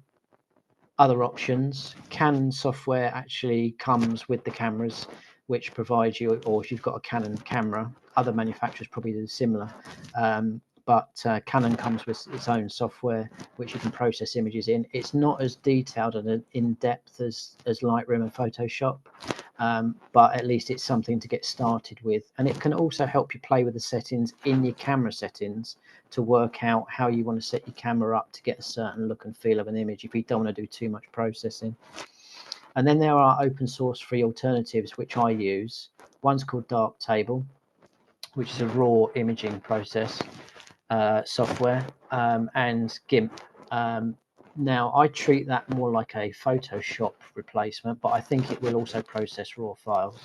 other options. Canon software actually comes with the cameras, which provides you, or if you've got a Canon camera, other manufacturers probably do similar. But Canon comes with its own software which you can process images in. It's not as detailed and in depth as Lightroom and Photoshop, but at least it's something to get started with. And it can also help you play with the settings in your camera settings to work out how you want to set your camera up to get a certain look and feel of an image if you don't want to do too much processing. And then there are open source free alternatives which I use. One's called Darktable, which is a raw imaging process software, and GIMP. Now I treat that more like a Photoshop replacement, but I think it will also process raw files.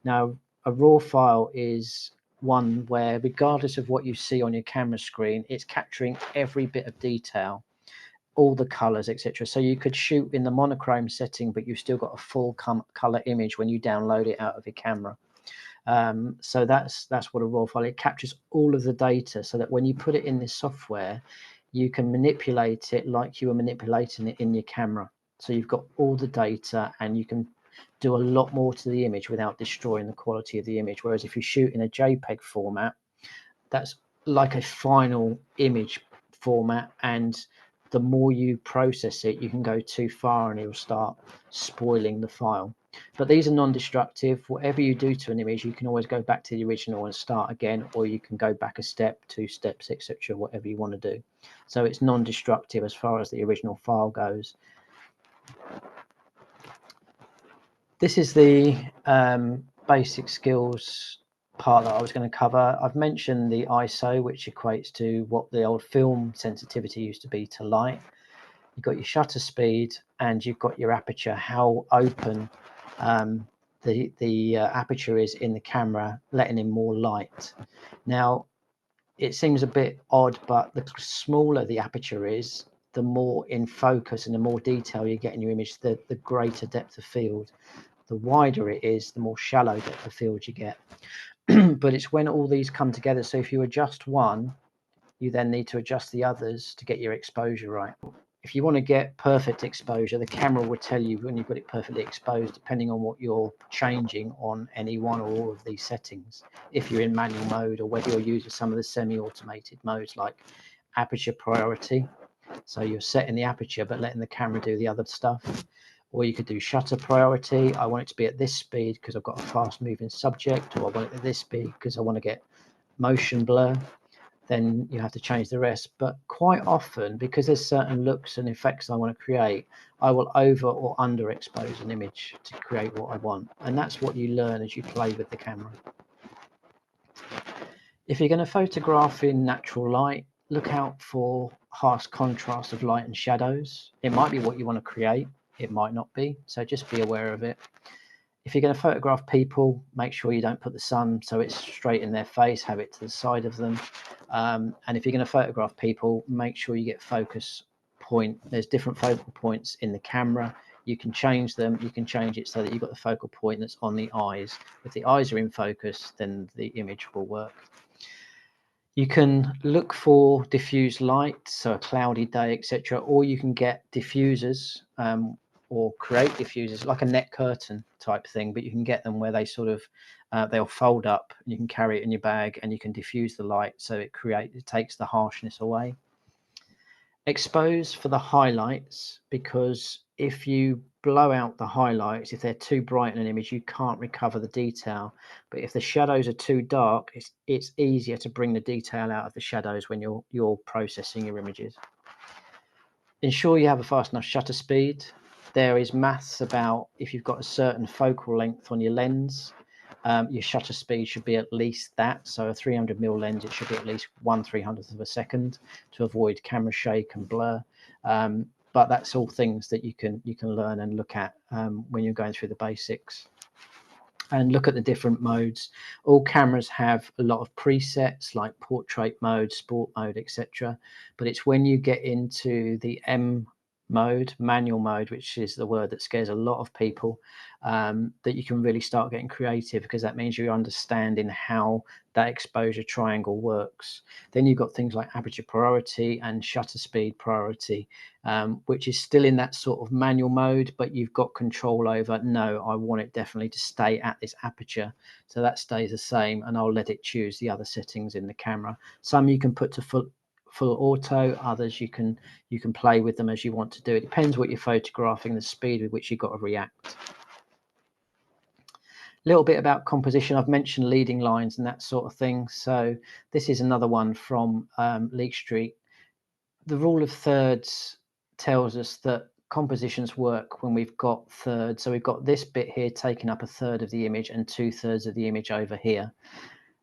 Now a raw file is one where, regardless of what you see on your camera screen, it's capturing every bit of detail, all the colors, etc. So you could shoot in the monochrome setting, but you've still got a full color image when you download it out of your camera. So that's what a raw file. It captures all of the data so that when you put it in this software, you can manipulate it like you were manipulating it in your camera. So you've got all the data and you can do a lot more to the image without destroying the quality of the image. Whereas if you shoot in a JPEG format, that's like a final image format, and the more you process it, you can go too far and it will start spoiling the file. But these are non-destructive. Whatever you do to an image, you can always go back to the original and start again, or you can go back a step, 2 steps, etc., whatever you want to do. So it's non-destructive as far as the original file goes. This is the basic skills part that I was going to cover. I've mentioned the ISO, which equates to what the old film sensitivity used to be to light. You've got your shutter speed and you've got your aperture, how open the aperture is in the camera, letting in more light. Now, it seems a bit odd, but the smaller the aperture is, the more in focus and the more detail you get in your image, the greater depth of field. The wider it is, the more shallow depth of field you get. But it's when all these come together. So if you adjust one, you then need to adjust the others to get your exposure right. If you want to get perfect exposure, the camera will tell you when you've got it perfectly exposed, depending on what you're changing on any one or all of these settings. If you're in manual mode, or whether you're using some of the semi-automated modes like aperture priority. So you're setting the aperture, but letting the camera do the other stuff. Or you could do shutter priority. I want it to be at this speed because I've got a fast moving subject, or I want it at this speed because I want to get motion blur. Then you have to change the rest. But quite often, because there's certain looks and effects I want to create, I will over or under expose an image to create what I want. And that's what you learn as you play with the camera. If you're going to photograph in natural light, look out for harsh contrast of light and shadows. It might be what you want to create. It might not be. So just be aware of it. If you're going to photograph people, make sure you don't put the sun so it's straight in their face, have it to the side of them. And if you're going to photograph people, make sure you get focus point. There's different focal points in the camera. You can change them. You can change it so that you've got the focal point that's on the eyes. If the eyes are in focus, then the image will work. You can look for diffused light, so a cloudy day, etc., or you can get diffusers or create diffusers like a net curtain type thing, but you can get them where they sort of they'll fold up and you can carry it in your bag and you can diffuse the light so it takes the harshness away. Expose for the highlights, because if you blow out the highlights, if they're too bright in an image, you can't recover the detail. But if the shadows are too dark, it's easier to bring the detail out of the shadows when you're processing your images. Ensure you have a fast enough shutter speed. There is maths about if you've got a certain focal length on your lens, your shutter speed should be at least that. So a 300mm lens, it should be at least 1/300th of a second to avoid camera shake and blur. But that's all things that you can learn and look at when you're going through the basics. And look at the different modes. All cameras have a lot of presets like portrait mode, sport mode, etc. But it's when you get into the M mode, manual mode, which is the word that scares a lot of people, that you can really start getting creative, because that means you're understanding how that exposure triangle works. Then you've got things like aperture priority and shutter speed priority, which is still in that sort of manual mode, but you've got control over, no, I want it definitely to stay at this aperture. So that stays the same, and I'll let it choose the other settings in the camera. Some you can put to full auto, others you can play with them as you want to do. It depends what you're photographing, the speed with which you've got to react. A little bit about composition. I've mentioned leading lines and that sort of thing. So this is another one from Leek Street. The rule of thirds tells us that compositions work when we've got thirds. So we've got this bit here taking up a third of the image and 2/3 of the image over here.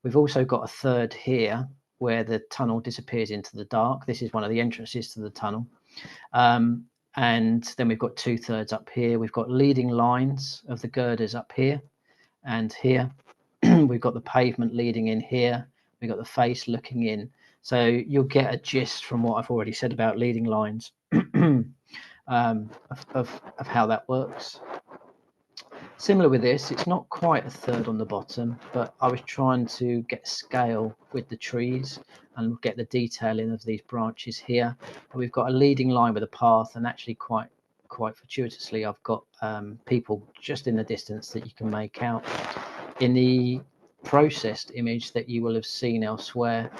We've also got a third here where the tunnel disappears into the dark. This is one of the entrances to the tunnel. And then we've got 2/3 up here. We've got leading lines of the girders up here and here. We've got the pavement leading in here. We've got the face looking in. So you'll get a gist from what I've already said about leading lines of how that works. Similar with this, it's not quite a third on the bottom, but I was trying to get scale with the trees and get the detailing of these branches here. But we've got a leading line with a path, and actually quite fortuitously, I've got people just in the distance that you can make out. In the processed image that you will have seen elsewhere,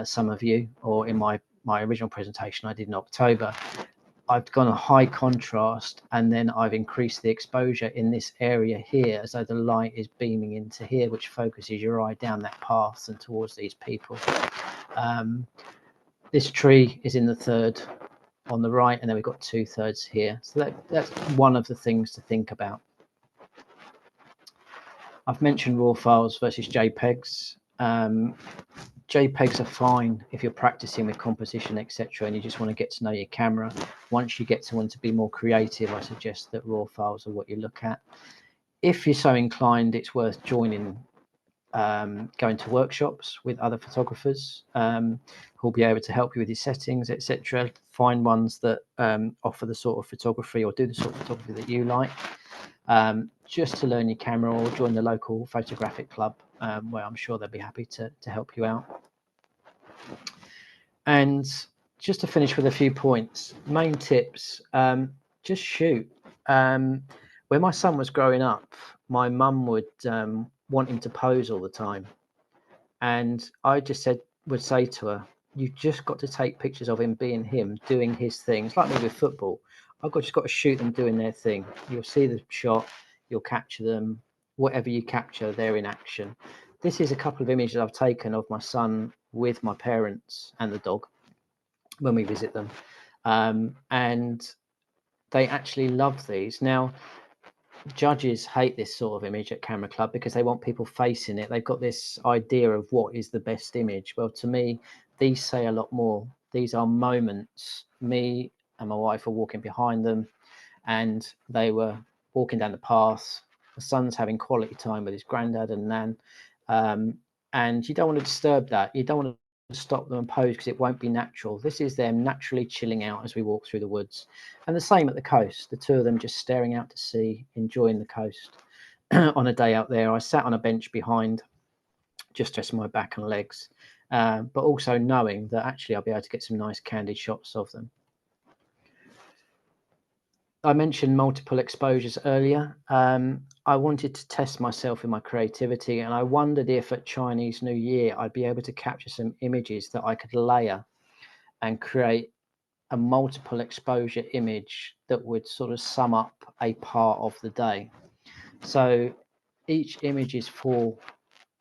some of you, or in my original presentation I did in October, I've gone a high contrast, and then I've increased the exposure in this area here as though the light is beaming into here, which focuses your eye down that path and towards these people. This tree is in the third on the right, and then we've got 2/3 here. So that's one of the things to think about. I've mentioned RAW files versus JPEGs. JPEGs are fine if you're practicing with composition, etc., and you just want to get to know your camera. Once you get to want to be more creative, I suggest that RAW files are what you look at. If you're so inclined, it's worth joining, going to workshops with other photographers who'll be able to help you with your settings, etc. Find ones that offer the sort of photography or do the sort of photography that you like. Just to learn your camera, or join the local photographic club where I'm sure they'll be happy to help you out. And just to finish with a few points, main tips, just shoot. When my son was growing up, my mum would want him to pose all the time, and I just would say to her, you've just got to take pictures of him being him, doing his things. Like me with football, I've just got to shoot them doing their thing. You'll see the shot, you'll capture them. Whatever you capture, they're in action. This is a couple of images I've taken of my son with my parents and the dog when we visit them, and they actually love these. Now, judges hate this sort of image at Camera Club because they want people facing it. They've got this idea of what is the best image. Well, to me, these say a lot more. These are moments. Me and my wife were walking behind them, and they were walking down the path. The son's having quality time with his granddad and nan, and you don't want to disturb that. You don't want to stop them and pose because it won't be natural. This is them naturally chilling out as we walk through the woods. And the same at the coast, the two of them just staring out to sea, enjoying the coast. On a day out there, I sat on a bench behind, just rest my back and legs, but also knowing that actually I'll be able to get some nice candid shots of them. I mentioned multiple exposures earlier. I wanted to test myself in my creativity, and I wondered if at Chinese New Year I'd be able to capture some images that I could layer and create a multiple exposure image that would sort of sum up a part of the day. So each image is 4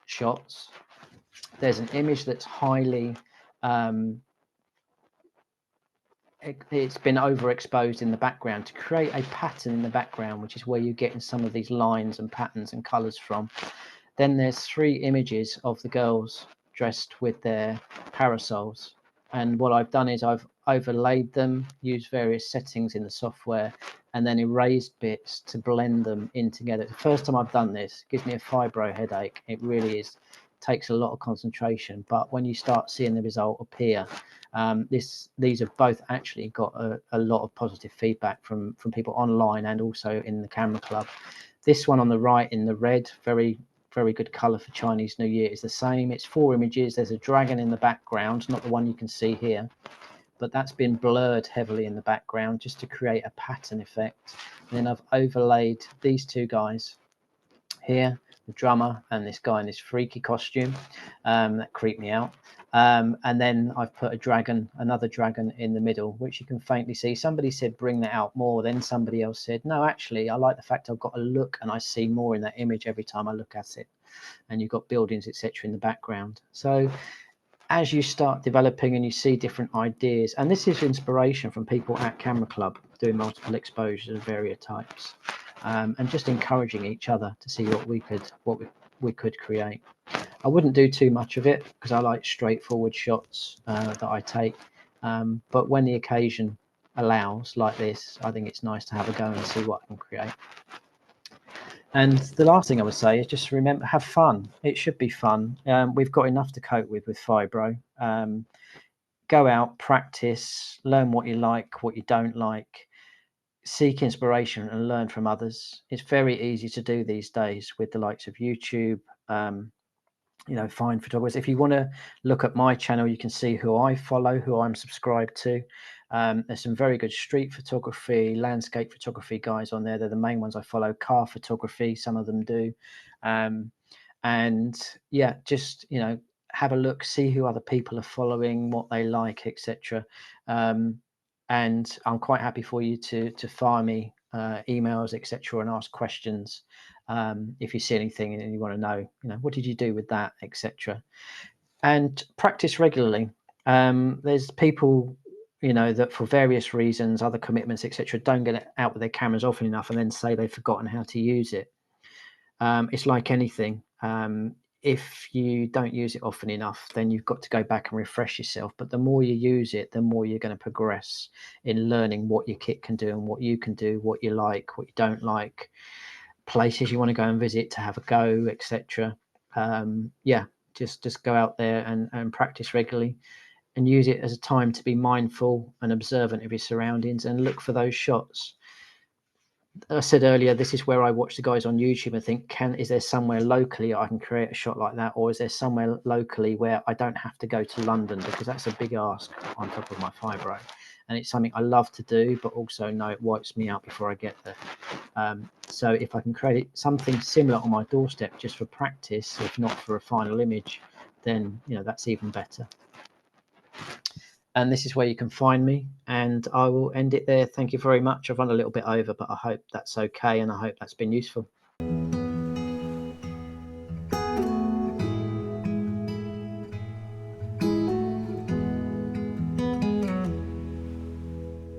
shots. There's an image that's highly it's been overexposed in the background to create a pattern in the background, which is where you're getting some of these lines and patterns and colors from. Then there's 3 images of the girls dressed with their parasols, and what I've done is I've overlaid them, used various settings in the software, and then erased bits to blend them in together. The first time I've done this, it gives me a fibro headache. It really is, takes a lot of concentration, but when you start seeing the result appear, these have both actually got a lot of positive feedback from people online and also in the camera club. This one on the right in the red, very good color for Chinese New Year, is the same. It's 4 images. There's a dragon in the background, not the one you can see here, but that's been blurred heavily in the background just to create a pattern effect. And then I've overlaid these 2 guys here, the drummer and this guy in this freaky costume that creeped me out. And then I've put another dragon in the middle, which you can faintly see. Somebody said bring that out more, then somebody else said no, actually I like the fact I've got a look and I see more in that image every time I look at it, and you've got buildings etc in the background. So as you start developing and you see different ideas, and this is inspiration from people at Camera Club doing multiple exposures of various types, and just encouraging each other to see what we could create. I wouldn't do too much of it because I like straightforward shots that I take, but when the occasion allows, like this, I think it's nice to have a go and see what I can create. And the last thing I would say is just remember, have fun. It should be fun. We've got enough to cope with fibro. Go out, practice, learn what you like, what you don't like, seek inspiration and learn from others. It's very easy to do these days with the likes of YouTube. Find photographers. If you want to look at my channel, you can see who I follow, who I'm subscribed to. There's some very good street photography, landscape photography guys on there. They're the main ones I follow. Car photography, some of them do. And yeah, just, have a look, see who other people are following, what they like, etc. And I'm quite happy for you to fire me emails, etc., and ask questions. If you see anything and you want to know, what did you do with that, etc. And practice regularly. There's people, that for various reasons, other commitments, etc., don't get out with their cameras often enough and then say they've forgotten how to use it. It's like anything. If you don't use it often enough, then you've got to go back and refresh yourself. But the more you use it, the more you're going to progress in learning what your kit can do and what you can do, what you like, what you don't like, places you want to go and visit to have a go, etc. Just go out there and practice regularly and use it as a time to be mindful and observant of your surroundings and look for those shots. I said earlier, this is where I watch the guys on YouTube and think, is there somewhere locally I can create a shot like that? Or is there somewhere locally where I don't have to go to London? Because that's a big ask on top of my fibro. And it's something I love to do, but also know it wipes me out before I get there. So if I can create something similar on my doorstep just for practice, if not for a final image, then, that's even better. And this is where you can find me, and I will end it there. Thank you very much. I've run a little bit over, but I hope that's okay, and I hope that's been useful.